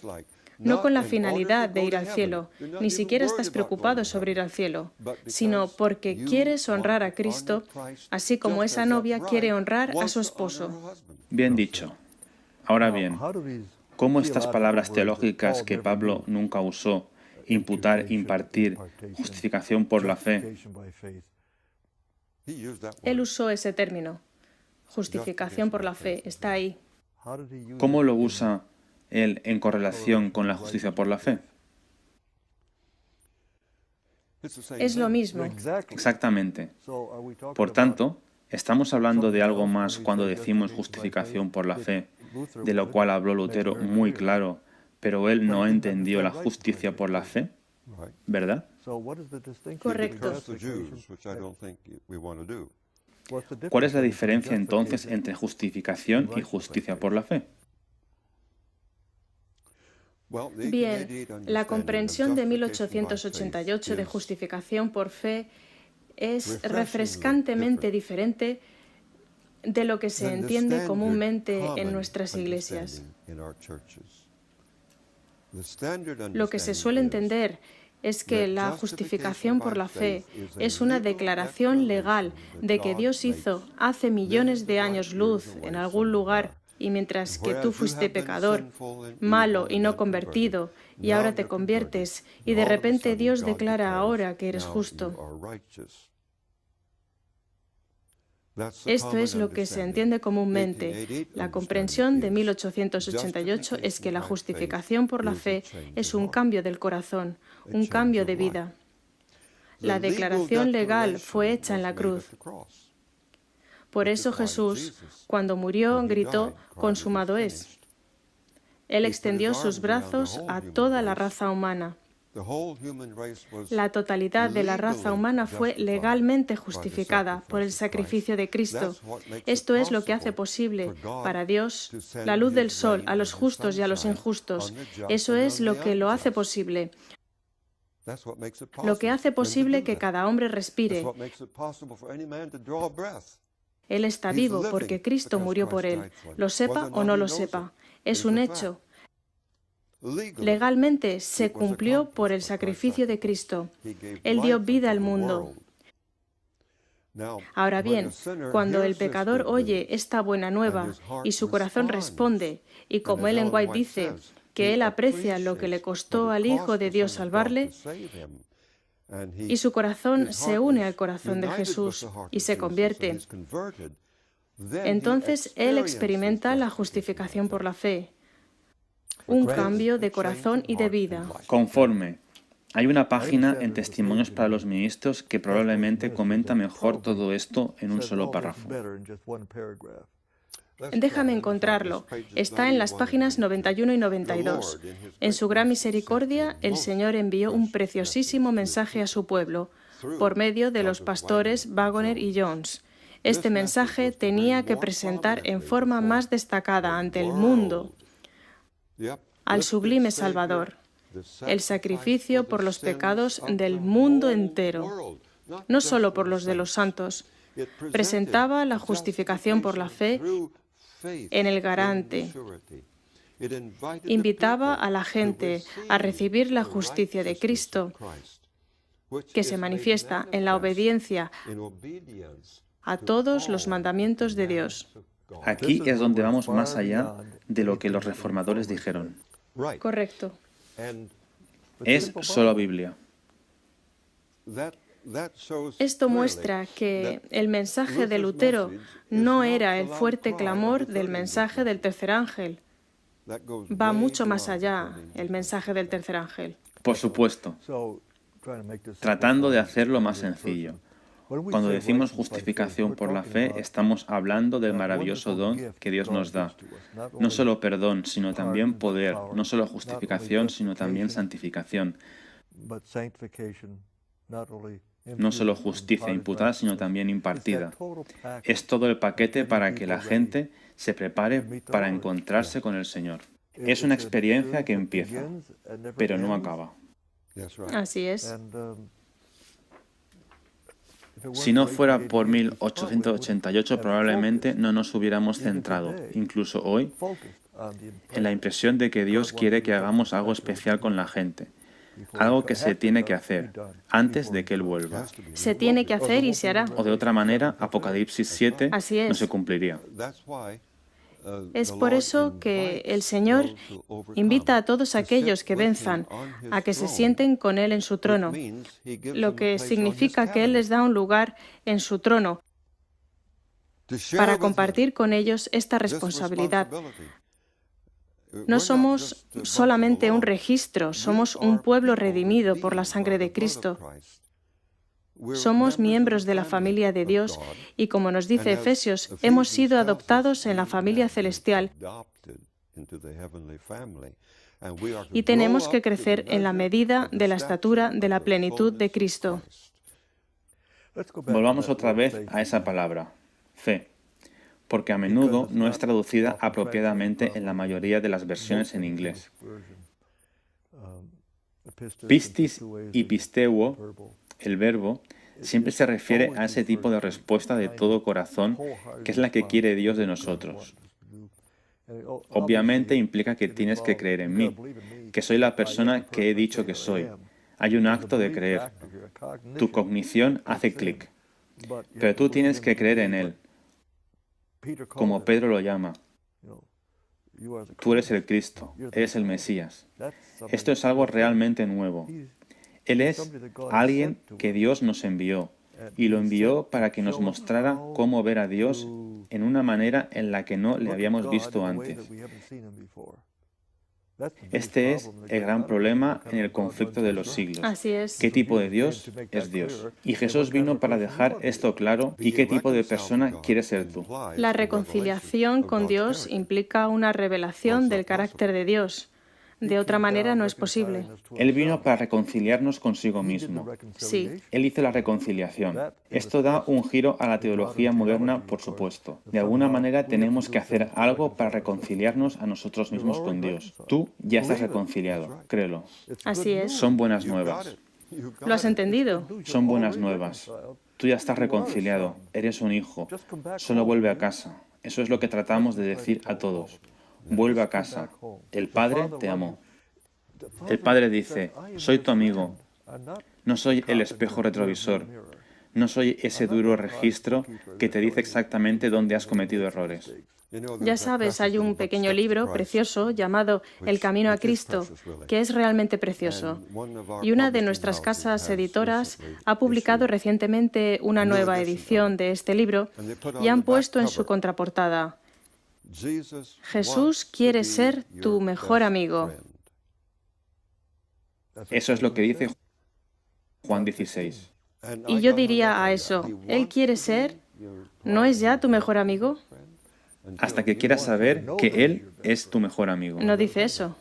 no con la finalidad de ir al cielo, ni siquiera estás preocupado sobre ir al cielo, sino porque quieres honrar a Cristo, así como esa novia quiere honrar a su esposo. Bien dicho. Ahora bien, ¿cómo estas palabras teológicas que Pablo nunca usó, imputar, impartir, justificación por la fe? Él usó ese término. Justificación por la fe. Está ahí. ¿Cómo lo usa él en correlación con la justicia por la fe? Es lo mismo. Exactamente. Por tanto, ¿estamos hablando de algo más cuando decimos justificación por la fe, de lo cual habló Lutero muy claro, pero él no entendió la justicia por la fe? ¿Verdad? Correcto. ¿Cuál es la diferencia entonces entre justificación y justicia por la fe? Bien, la comprensión de 1888 de justificación por fe es refrescantemente diferente de lo que se entiende comúnmente en nuestras iglesias. Lo que se suele entender es que la justificación por la fe es una declaración legal de que Dios hizo hace millones de años luz en algún lugar, y mientras que tú fuiste pecador, malo y no convertido, y ahora te conviertes, y de repente Dios declara ahora que eres justo. Esto es lo que se entiende comúnmente. La comprensión de 1888 es que la justificación por la fe es un cambio del corazón, un cambio de vida. La declaración legal fue hecha en la cruz. Por eso Jesús, cuando murió, gritó, «Consumado es». Él extendió sus brazos a toda la raza humana. La totalidad de la raza humana fue legalmente justificada por el sacrificio de Cristo. Esto es lo que hace posible para Dios la luz del sol a los justos y a los injustos. Eso es lo que lo hace posible. Lo que hace posible que cada hombre respire. Él está vivo porque Cristo murió por él, lo sepa o no lo sepa. Es un hecho. Legalmente se cumplió por el sacrificio de Cristo. Él dio vida al mundo. Ahora bien, cuando el pecador oye esta buena nueva y su corazón responde, y como Ellen White dice, que él aprecia lo que le costó al Hijo de Dios salvarle, y su corazón se une al corazón de Jesús y se convierte, entonces él experimenta la justificación por la fe, un cambio de corazón y de vida. Conforme. Hay una página en Testimonios para los Ministros que probablemente comenta mejor todo esto en un solo párrafo. Déjame encontrarlo. Está en las páginas 91 y 92. En su gran misericordia, el Señor envió un preciosísimo mensaje a su pueblo, por medio de los pastores Waggoner y Jones. Este mensaje tenía que presentar en forma más destacada ante el mundo al sublime Salvador, el sacrificio por los pecados del mundo entero, no solo por los de los santos. Presentaba la justificación por la fe en el garante. Invitaba a la gente a recibir la justicia de Cristo, que se manifiesta en la obediencia a todos los mandamientos de Dios. Aquí es donde vamos más allá de lo que los reformadores dijeron. Correcto. Es solo Biblia. Esto muestra que el mensaje de Lutero no era el fuerte clamor del mensaje del tercer ángel. Va mucho más allá el mensaje del tercer ángel. Por supuesto, tratando de hacerlo más sencillo. Cuando decimos justificación por la fe, estamos hablando del maravilloso don que Dios nos da. No solo perdón, sino también poder. No solo justificación, sino también santificación. No solo justicia imputada, sino también impartida. Es todo el paquete para que la gente se prepare para encontrarse con el Señor. Es una experiencia que empieza, pero no acaba. Así es. Si no fuera por 1888, probablemente no nos hubiéramos centrado, incluso hoy, en la impresión de que Dios quiere que hagamos algo especial con la gente. Algo que se tiene que hacer antes de que Él vuelva. Se tiene que hacer y se hará. O de otra manera, Apocalipsis 7 Así es. no se cumpliría. Es por eso que el Señor invita a todos aquellos que venzan a que se sienten con Él en su trono, lo que significa que Él les da un lugar en su trono para compartir con ellos esta responsabilidad. No somos solamente un registro, somos un pueblo redimido por la sangre de Cristo. Somos miembros de la familia de Dios y, como nos dice Efesios, hemos sido adoptados en la familia celestial y tenemos que crecer en la medida de la estatura de la plenitud de Cristo. Volvamos otra vez a esa palabra, fe, porque a menudo no es traducida apropiadamente en la mayoría de las versiones en inglés. Pistis y pisteuo, el verbo, siempre se refiere a ese tipo de respuesta de todo corazón que es la que quiere Dios de nosotros. Obviamente implica que tienes que creer en mí, que soy la persona que he dicho que soy. Hay un acto de creer. Tu cognición hace clic. Pero tú tienes que creer en Él, como Pedro lo llama. Tú eres el Cristo, eres el Mesías. Esto es algo realmente nuevo. Él es alguien que Dios nos envió, y lo envió para que nos mostrara cómo ver a Dios en una manera en la que no le habíamos visto antes. Este es el gran problema en el conflicto de los siglos. Así es. ¿Qué tipo de Dios es Dios? Y Jesús vino para dejar esto claro. ¿Y qué tipo de persona quieres ser tú? La reconciliación con Dios implica una revelación del carácter de Dios. De otra manera no es posible. Él vino para reconciliarnos consigo mismo. Sí. Él hizo la reconciliación. Esto da un giro a la teología moderna, por supuesto. De alguna manera tenemos que hacer algo para reconciliarnos a nosotros mismos con Dios. Tú ya estás reconciliado, créelo. Así es. Son buenas nuevas. ¿Lo has entendido? Son buenas nuevas. Tú ya estás reconciliado, eres un hijo. Solo vuelve a casa. Eso es lo que tratamos de decir a todos. Vuelve a casa. El Padre te amó. El Padre dice, soy tu amigo. No soy el espejo retrovisor. No soy ese duro registro que te dice exactamente dónde has cometido errores. Ya sabes, hay un pequeño libro precioso llamado El Camino a Cristo, que es realmente precioso. Y una de nuestras casas editoras ha publicado recientemente una nueva edición de este libro y han puesto en su contraportada: Jesús quiere ser tu mejor amigo. Eso es lo que dice Juan 16. Y yo diría a eso, ¿Él quiere ser? ¿No es ya tu mejor amigo? Hasta que quieras saber que Él es tu mejor amigo. No dice eso.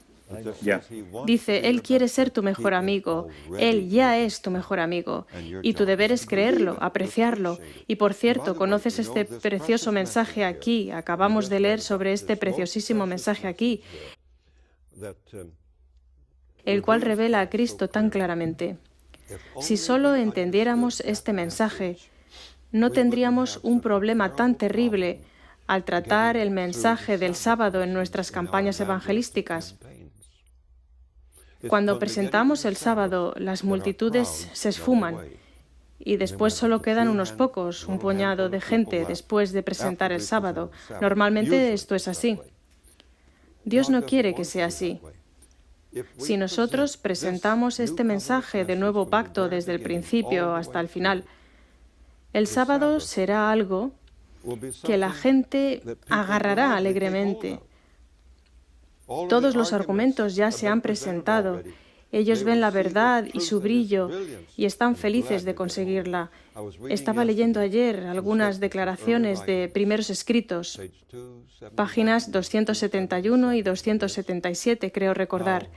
Ya. Dice, Él quiere ser tu mejor amigo. Él ya es tu mejor amigo. Y tu deber es creerlo, apreciarlo. Y por cierto, ¿conoces este precioso mensaje aquí? Acabamos de leer sobre este preciosísimo mensaje aquí, el cual revela a Cristo tan claramente. Si solo entendiéramos este mensaje, no tendríamos un problema tan terrible al tratar el mensaje del sábado en nuestras campañas evangelísticas. Cuando presentamos el sábado, las multitudes se esfuman y después solo quedan unos pocos, un puñado de gente después de presentar el sábado. Normalmente esto es así. Dios no quiere que sea así. Si nosotros presentamos este mensaje del nuevo pacto desde el principio hasta el final, el sábado será algo que la gente agarrará alegremente. Todos los argumentos ya se han presentado. Ellos ven la verdad y su brillo y están felices de conseguirla. Estaba leyendo ayer algunas declaraciones de primeros escritos, páginas 271 y 277, creo recordar,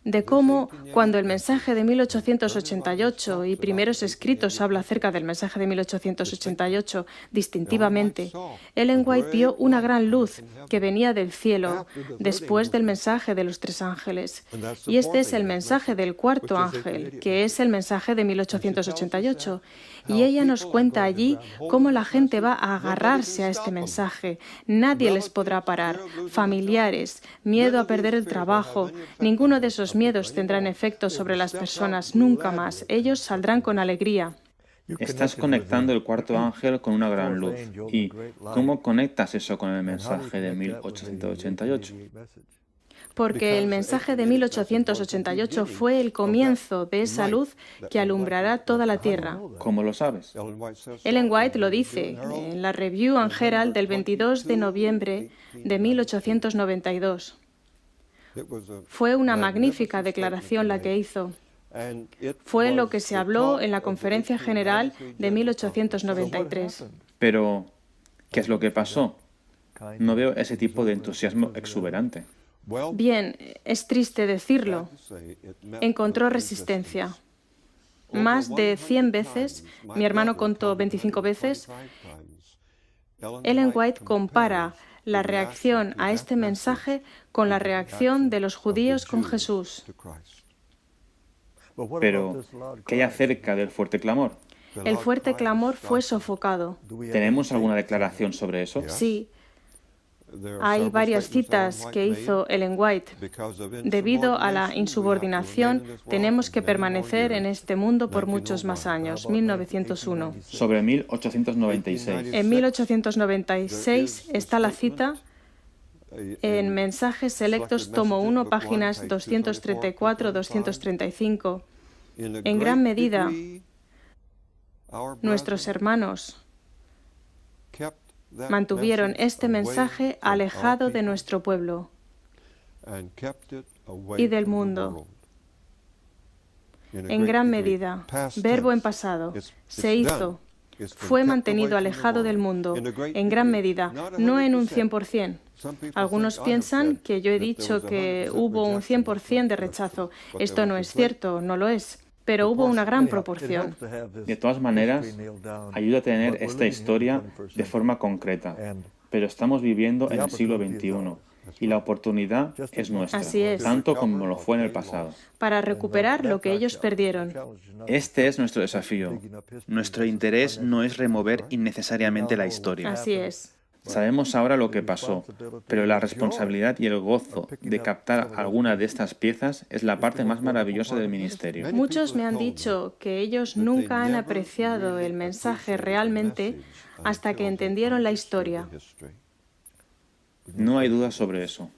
de cómo, cuando el mensaje de 1888 y primeros escritos habla acerca del mensaje de 1888 distintivamente, Ellen White vio una gran luz que venía del cielo después del mensaje de los tres ángeles. Y este es el mensaje del cuarto ángel, que es el mensaje de 1888. Y ella nos cuenta allí cómo la gente va a agarrarse a este mensaje. Nadie les podrá parar. Familiares, miedo a perder el trabajo. Ninguno de esos miedos tendrán efecto sobre las personas nunca más. Ellos saldrán con alegría. Estás conectando el cuarto ángel con una gran luz. ¿Y cómo conectas eso con el mensaje de 1888? Porque el mensaje de 1888 fue el comienzo de esa luz que alumbrará toda la tierra. ¿Cómo lo sabes? Ellen White lo dice en la Review and Herald del 22 de noviembre de 1892. Fue una magnífica declaración la que hizo. Fue lo que se habló en la Conferencia General de 1893. Pero, ¿qué es lo que pasó? No veo ese tipo de entusiasmo exuberante. Bien, es triste decirlo. Encontró resistencia. Más de 100 veces, mi hermano contó 25 veces, Ellen White compara la reacción a este mensaje con la reacción de los judíos con Jesús. Pero, ¿qué hay acerca del fuerte clamor? El fuerte clamor fue sofocado. ¿Tenemos alguna declaración sobre eso? Sí. Hay varias citas que hizo Ellen White. Debido a la insubordinación, tenemos que permanecer en este mundo por muchos más años. 1901. Sobre 1896. En 1896 está la cita en Mensajes Selectos, tomo 1, páginas 234-235. En gran medida, nuestros hermanos mantuvieron este mensaje alejado de nuestro pueblo y del mundo. En gran medida, verbo en pasado, se hizo, fue mantenido alejado del mundo, en gran medida, no en un 100%. Algunos piensan que yo he dicho que hubo un 100% de rechazo. Esto no es cierto, no lo es. Pero hubo una gran proporción. De todas maneras, ayuda a tener esta historia de forma concreta. Pero estamos viviendo en el siglo XXI y la oportunidad es nuestra, Así es. tanto como lo fue en el pasado. Para recuperar lo que ellos perdieron. Este es nuestro desafío. Nuestro interés no es remover innecesariamente la historia. Así es. Sabemos ahora lo que pasó, pero la responsabilidad y el gozo de captar alguna de estas piezas es la parte más maravillosa del ministerio. Muchos me han dicho que ellos nunca han apreciado el mensaje realmente hasta que entendieron la historia. No hay duda sobre eso.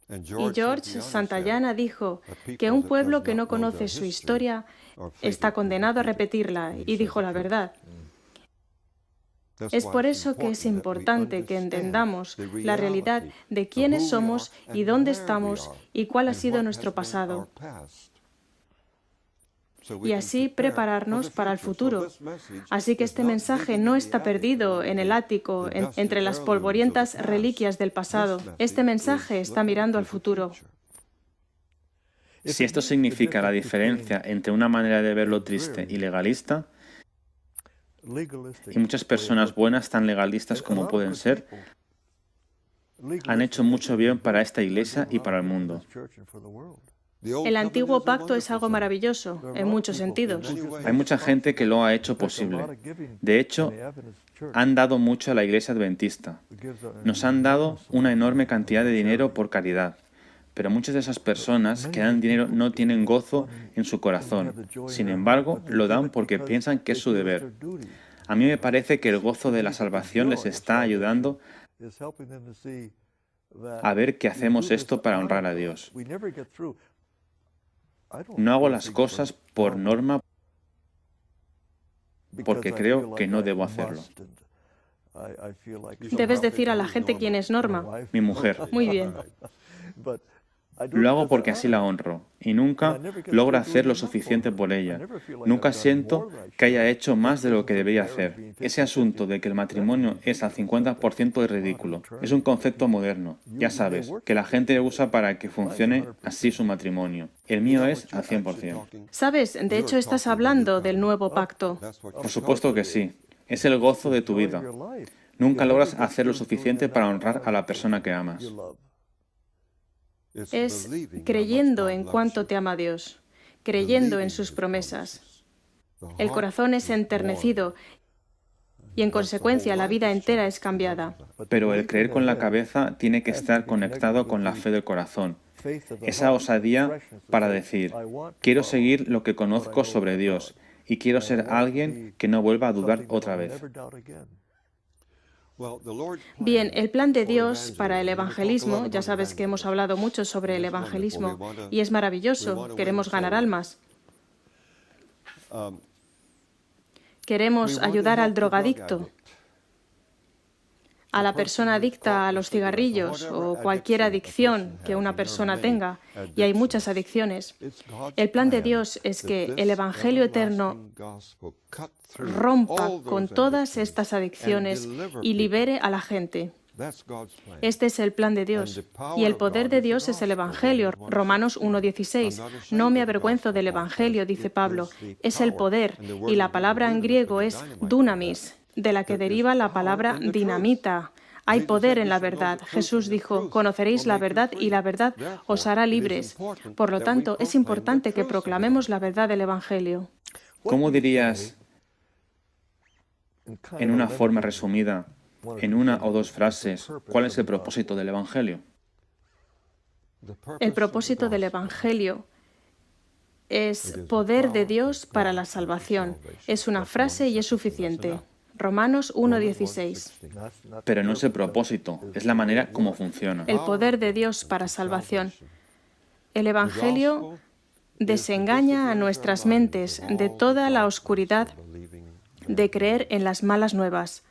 Y George Santayana dijo que un pueblo que no conoce su historia está condenado a repetirla, y dijo la verdad. Es por eso que es importante que entendamos la realidad de quiénes somos y dónde estamos y cuál ha sido nuestro pasado. Y así prepararnos para el futuro. Así que este mensaje no está perdido en el ático, entre las polvorientas reliquias del pasado. Este mensaje está mirando al futuro. Si esto significa la diferencia entre una manera de verlo triste y legalista, y muchas personas buenas, tan legalistas como pueden ser, han hecho mucho bien para esta iglesia y para el mundo. El antiguo pacto es algo maravilloso, en muchos sentidos. Hay mucha gente que lo ha hecho posible. De hecho, han dado mucho a la iglesia adventista. Nos han dado una enorme cantidad de dinero por caridad. Pero muchas de esas personas que dan dinero no tienen gozo en su corazón. Sin embargo, lo dan porque piensan que es su deber. A mí me parece que el gozo de la salvación les está ayudando a ver que hacemos esto para honrar a Dios. No hago las cosas por norma porque creo que no debo hacerlo. Debes decir a la gente quién es Norma. Mi mujer. Muy bien. Lo hago porque así la honro y nunca logro hacer lo suficiente por ella. Nunca siento que haya hecho más de lo que debería hacer. Ese asunto de que el matrimonio es al 50% es ridículo. Es un concepto moderno, ya sabes, que la gente usa para que funcione así su matrimonio. El mío es al 100%. Sabes, de hecho estás hablando del nuevo pacto. Por supuesto que sí. Es el gozo de tu vida. Nunca logras hacer lo suficiente para honrar a la persona que amas. Es creyendo en cuánto te ama Dios, creyendo en sus promesas. El corazón es enternecido y en consecuencia la vida entera es cambiada. Pero el creer con la cabeza tiene que estar conectado con la fe del corazón. Esa osadía para decir, quiero seguir lo que conozco sobre Dios y quiero ser alguien que no vuelva a dudar otra vez. Bien, el plan de Dios para el evangelismo, ya sabes que hemos hablado mucho sobre el evangelismo y es maravilloso, queremos ganar almas. Queremos ayudar al drogadicto, a la persona adicta a los cigarrillos o cualquier adicción que una persona tenga, y hay muchas adicciones. El plan de Dios es que el Evangelio eterno rompa con todas estas adicciones y libere a la gente. Este es el plan de Dios. Y el poder de Dios es el Evangelio. Romanos 1:16. No me avergüenzo del Evangelio, dice Pablo. Es el poder. Y la palabra en griego es dunamis, de la que deriva la palabra dinamita. Hay poder en la verdad. Jesús dijo, conoceréis la verdad y la verdad os hará libres. Por lo tanto, es importante que proclamemos la verdad del Evangelio. ¿Cómo dirías, en una forma resumida, en una o dos frases, cuál es el propósito del Evangelio? El propósito del Evangelio es poder de Dios para la salvación. Es una frase y es suficiente. Romanos 1:16. Pero no es el propósito, es la manera como funciona. El poder de Dios para salvación. El Evangelio desengaña a nuestras mentes de toda la oscuridad de creer en las malas nuevas.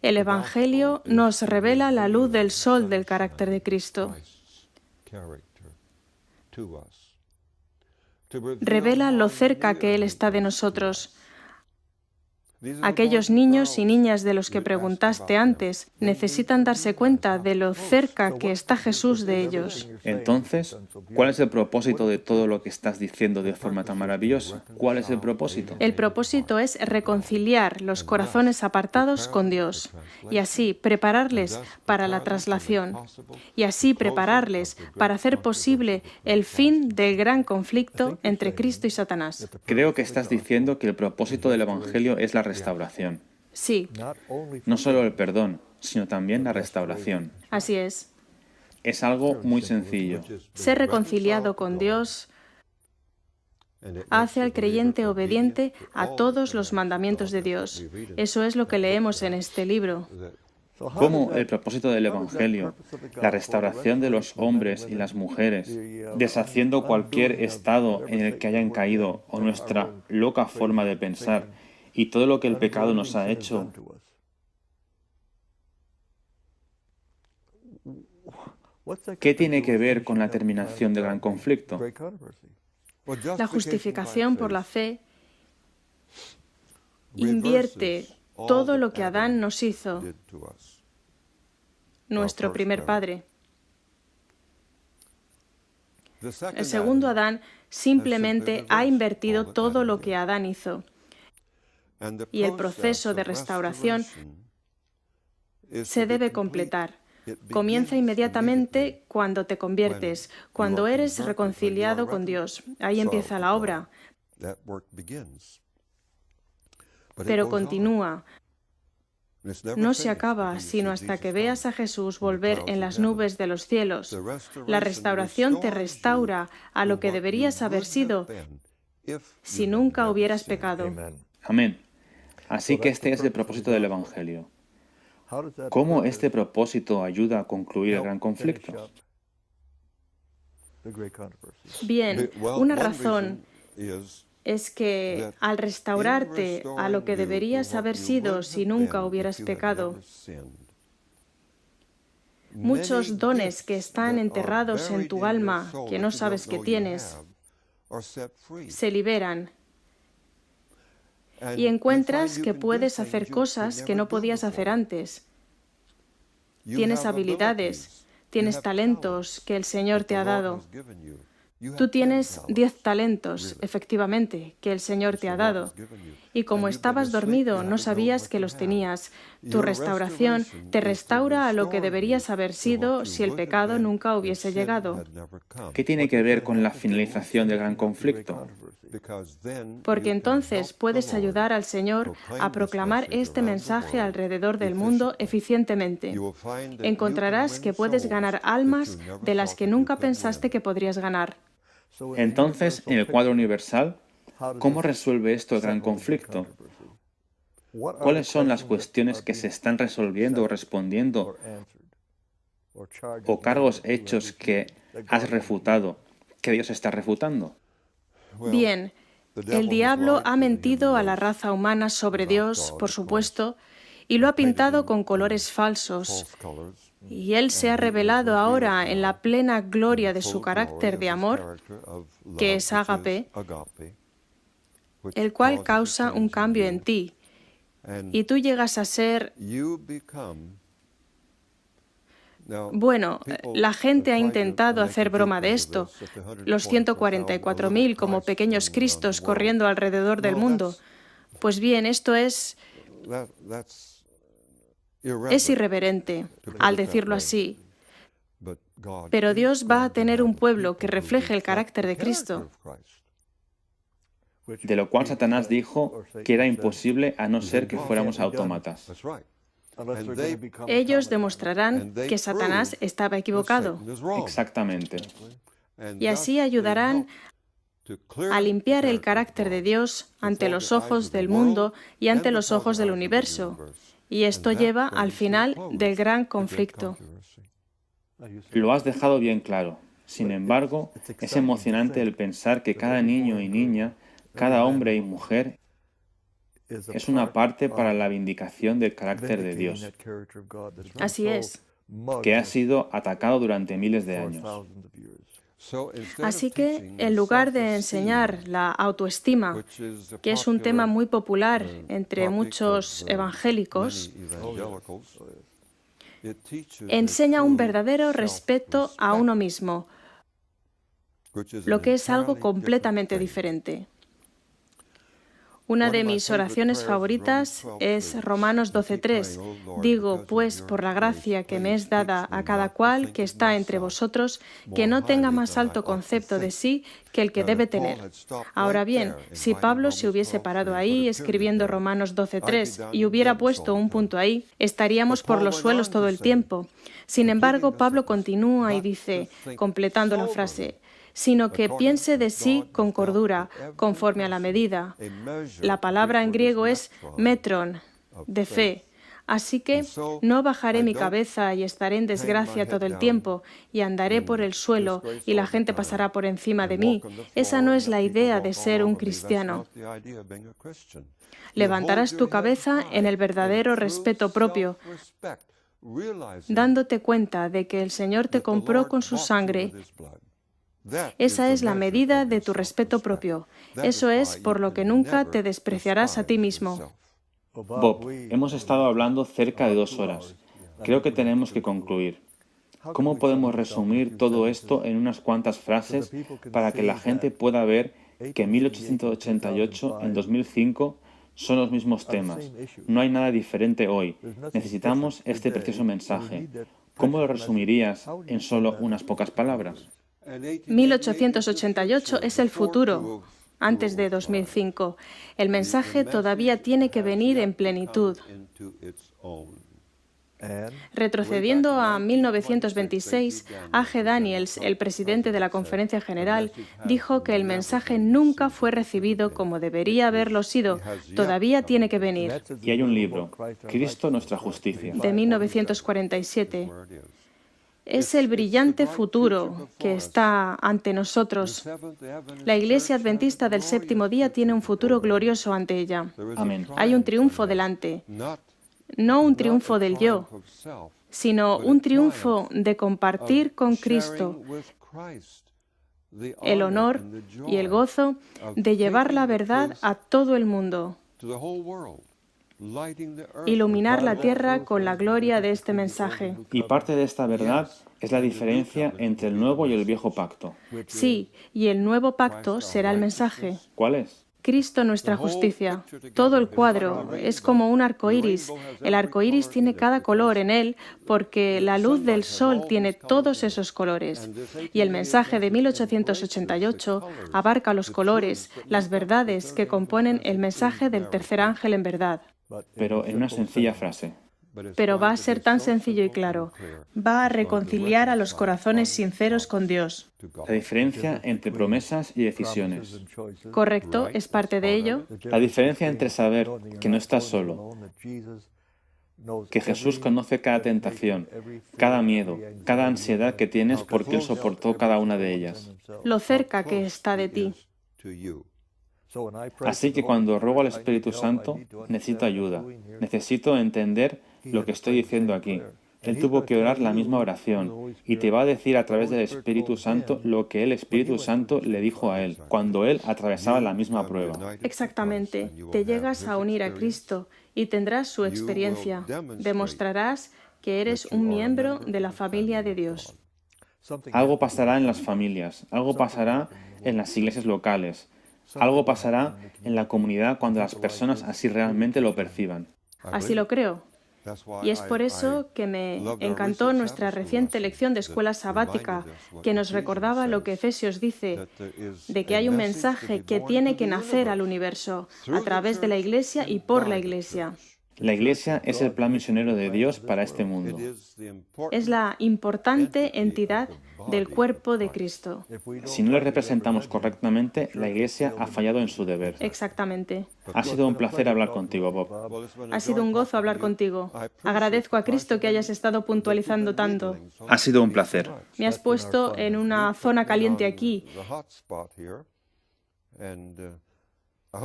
El Evangelio nos revela la luz del sol del carácter de Cristo. Revela lo cerca que Él está de nosotros. Aquellos niños y niñas de los que preguntaste antes necesitan darse cuenta de lo cerca que está Jesús de ellos. Entonces, ¿cuál es el propósito de todo lo que estás diciendo de forma tan maravillosa? ¿Cuál es el propósito? El propósito es reconciliar los corazones apartados con Dios y así prepararles para la traslación y así prepararles para hacer posible el fin del gran conflicto entre Cristo y Satanás. Creo que estás diciendo que el propósito del Evangelio es la restauración. Sí, No solo el perdón, sino también la restauración. así es. Es algo muy sencillo. Ser reconciliado con Dios hace al creyente obediente a todos los mandamientos de Dios. Eso es lo que leemos en este libro. ¿Cómo el propósito del Evangelio, la restauración de los hombres y las mujeres, deshaciendo cualquier estado en el que hayan caído o nuestra loca forma de pensar y todo lo que el pecado nos ha hecho? ¿Qué tiene que ver con la terminación del gran conflicto? La justificación por la fe invierte todo lo que Adán nos hizo, nuestro primer padre. El segundo Adán simplemente ha invertido todo lo que Adán hizo. Y el proceso de restauración se debe completar. Comienza inmediatamente cuando te conviertes, cuando eres reconciliado con Dios. Ahí empieza la obra. Pero continúa. No se acaba sino hasta que veas a Jesús volver en las nubes de los cielos. La restauración te restaura a lo que deberías haber sido si nunca hubieras pecado. Amén. Así que este es el propósito del Evangelio. ¿Cómo este propósito ayuda a concluir el gran conflicto? Bien, una razón es que al restaurarte a lo que deberías haber sido si nunca hubieras pecado, muchos dones que están enterrados en tu alma, que no sabes que tienes, se liberan y encuentras que puedes hacer cosas que no podías hacer antes. Tienes habilidades, tienes talentos que el Señor te ha dado. Tú tienes 10 talentos, efectivamente, que el Señor te ha dado. Y como estabas dormido, no sabías que los tenías. Tu restauración te restaura a lo que deberías haber sido si el pecado nunca hubiese llegado. ¿Qué tiene que ver con la finalización del gran conflicto? Porque entonces puedes ayudar al Señor a proclamar este mensaje alrededor del mundo eficientemente. Encontrarás que puedes ganar almas de las que nunca pensaste que podrías ganar. Entonces, en el cuadro universal, ¿cómo resuelve esto el gran conflicto? ¿Cuáles son las cuestiones que se están resolviendo o respondiendo o cargos hechos que has refutado, que Dios está refutando? Bien, el diablo ha mentido a la raza humana sobre Dios, por supuesto, y lo ha pintado con colores falsos. Y Él se ha revelado ahora en la plena gloria de su carácter de amor, que es ágape, el cual causa un cambio en ti. Y tú llegas a ser... Bueno, la gente ha intentado hacer broma de esto, los 144.000 como pequeños cristos corriendo alrededor del mundo. Pues bien, esto es irreverente, al decirlo así. Pero Dios va a tener un pueblo que refleje el carácter de Cristo. De lo cual Satanás dijo que era imposible a no ser que fuéramos autómatas. Ellos demostrarán que Satanás estaba equivocado. Exactamente. Y así ayudarán a limpiar el carácter de Dios ante los ojos del mundo y ante los ojos del universo. Y esto lleva al final del gran conflicto. Lo has dejado bien claro. Sin embargo, es emocionante el pensar que cada niño y niña, cada hombre y mujer, es una parte para la vindicación del carácter de Dios, Así es. que ha sido atacado durante miles de años. Así que, en lugar de enseñar la autoestima, que es un tema muy popular entre muchos evangélicos, enseña un verdadero respeto a uno mismo, lo que es algo completamente diferente. Una de mis oraciones favoritas es Romanos 12:3. Digo, pues, por la gracia que me es dada a cada cual que está entre vosotros, que no tenga más alto concepto de sí que el que debe tener. Ahora bien, si Pablo se hubiese parado ahí escribiendo Romanos 12:3 y hubiera puesto un punto ahí, estaríamos por los suelos todo el tiempo. Sin embargo, Pablo continúa y dice, completando la frase, sino que piense de sí con cordura, conforme a la medida. La palabra en griego es metron, de fe. Así que no bajaré mi cabeza y estaré en desgracia todo el tiempo, y andaré por el suelo, y la gente pasará por encima de mí. Esa no es la idea de ser un cristiano. Levantarás tu cabeza en el verdadero respeto propio, dándote cuenta de que el Señor te compró con su sangre. Esa es la medida de tu respeto propio. Eso es por lo que nunca te despreciarás a ti mismo. Bob, hemos estado hablando cerca de 2 horas. Creo que tenemos que concluir. ¿Cómo podemos resumir todo esto en unas cuantas frases para que la gente pueda ver que en 1888, en 2005, son los mismos temas? No hay nada diferente hoy. Necesitamos este precioso mensaje. ¿Cómo lo resumirías en solo unas pocas palabras? 1888 es el futuro, antes de 2005. El mensaje todavía tiene que venir en plenitud. Retrocediendo a 1926, A.G. Daniels, el presidente de la Conferencia General, dijo que el mensaje nunca fue recibido como debería haberlo sido. Todavía tiene que venir. Y hay un libro, Cristo nuestra justicia. De 1947. Es el brillante futuro que está ante nosotros. La Iglesia Adventista del Séptimo Día tiene un futuro glorioso ante ella. Amén. Hay un triunfo delante. No un triunfo del yo, sino un triunfo de compartir con Cristo el honor y el gozo de llevar la verdad a todo el mundo, iluminar la tierra con la gloria de este mensaje. Y parte de esta verdad es la diferencia entre el nuevo y el viejo pacto. Sí, y el nuevo pacto será el mensaje. ¿Cuál es? Cristo nuestra justicia. Todo el cuadro es como un arco iris. El arco iris tiene cada color en él porque la luz del sol tiene todos esos colores. Y el mensaje de 1888 abarca los colores, las verdades que componen el mensaje del tercer ángel en verdad. Pero en una sencilla frase. Pero va a ser tan sencillo y claro. Va a reconciliar a los corazones sinceros con Dios. La diferencia entre promesas y decisiones. ¿Correcto? ¿Es parte de ello? La diferencia entre saber que no estás solo, que Jesús conoce cada tentación, cada miedo, cada ansiedad que tienes porque Él soportó cada una de ellas. Lo cerca que está de ti. Así que cuando ruego al Espíritu Santo, necesito ayuda. Necesito entender lo que estoy diciendo aquí. Él tuvo que orar la misma oración y te va a decir a través del Espíritu Santo lo que el Espíritu Santo le dijo a él cuando él atravesaba la misma prueba. Exactamente. Te llegas a unir a Cristo y tendrás su experiencia. Demostrarás que eres un miembro de la familia de Dios. Algo pasará en las familias, algo pasará en las iglesias locales, algo pasará en la comunidad cuando las personas así realmente lo perciban. Así lo creo. Y es por eso que me encantó nuestra reciente lección de escuela sabática, que nos recordaba lo que Efesios dice, de que hay un mensaje que tiene que nacer al universo a través de la Iglesia y por la Iglesia. La Iglesia es el plan misionero de Dios para este mundo. Es la importante entidad del cuerpo de Cristo. Si no le representamos correctamente, la Iglesia ha fallado en su deber. Exactamente. Ha sido un placer hablar contigo, Bob. Ha sido un gozo hablar contigo. Agradezco a Cristo que hayas estado puntualizando tanto. Ha sido un placer. Me has puesto en una zona caliente aquí.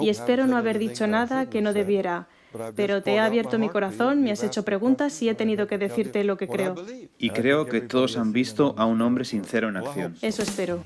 Y espero no haber dicho nada que no debiera. Pero te he abierto mi corazón, me has hecho preguntas y he tenido que decirte lo que creo. Y creo que todos han visto a un hombre sincero en acción. Eso espero.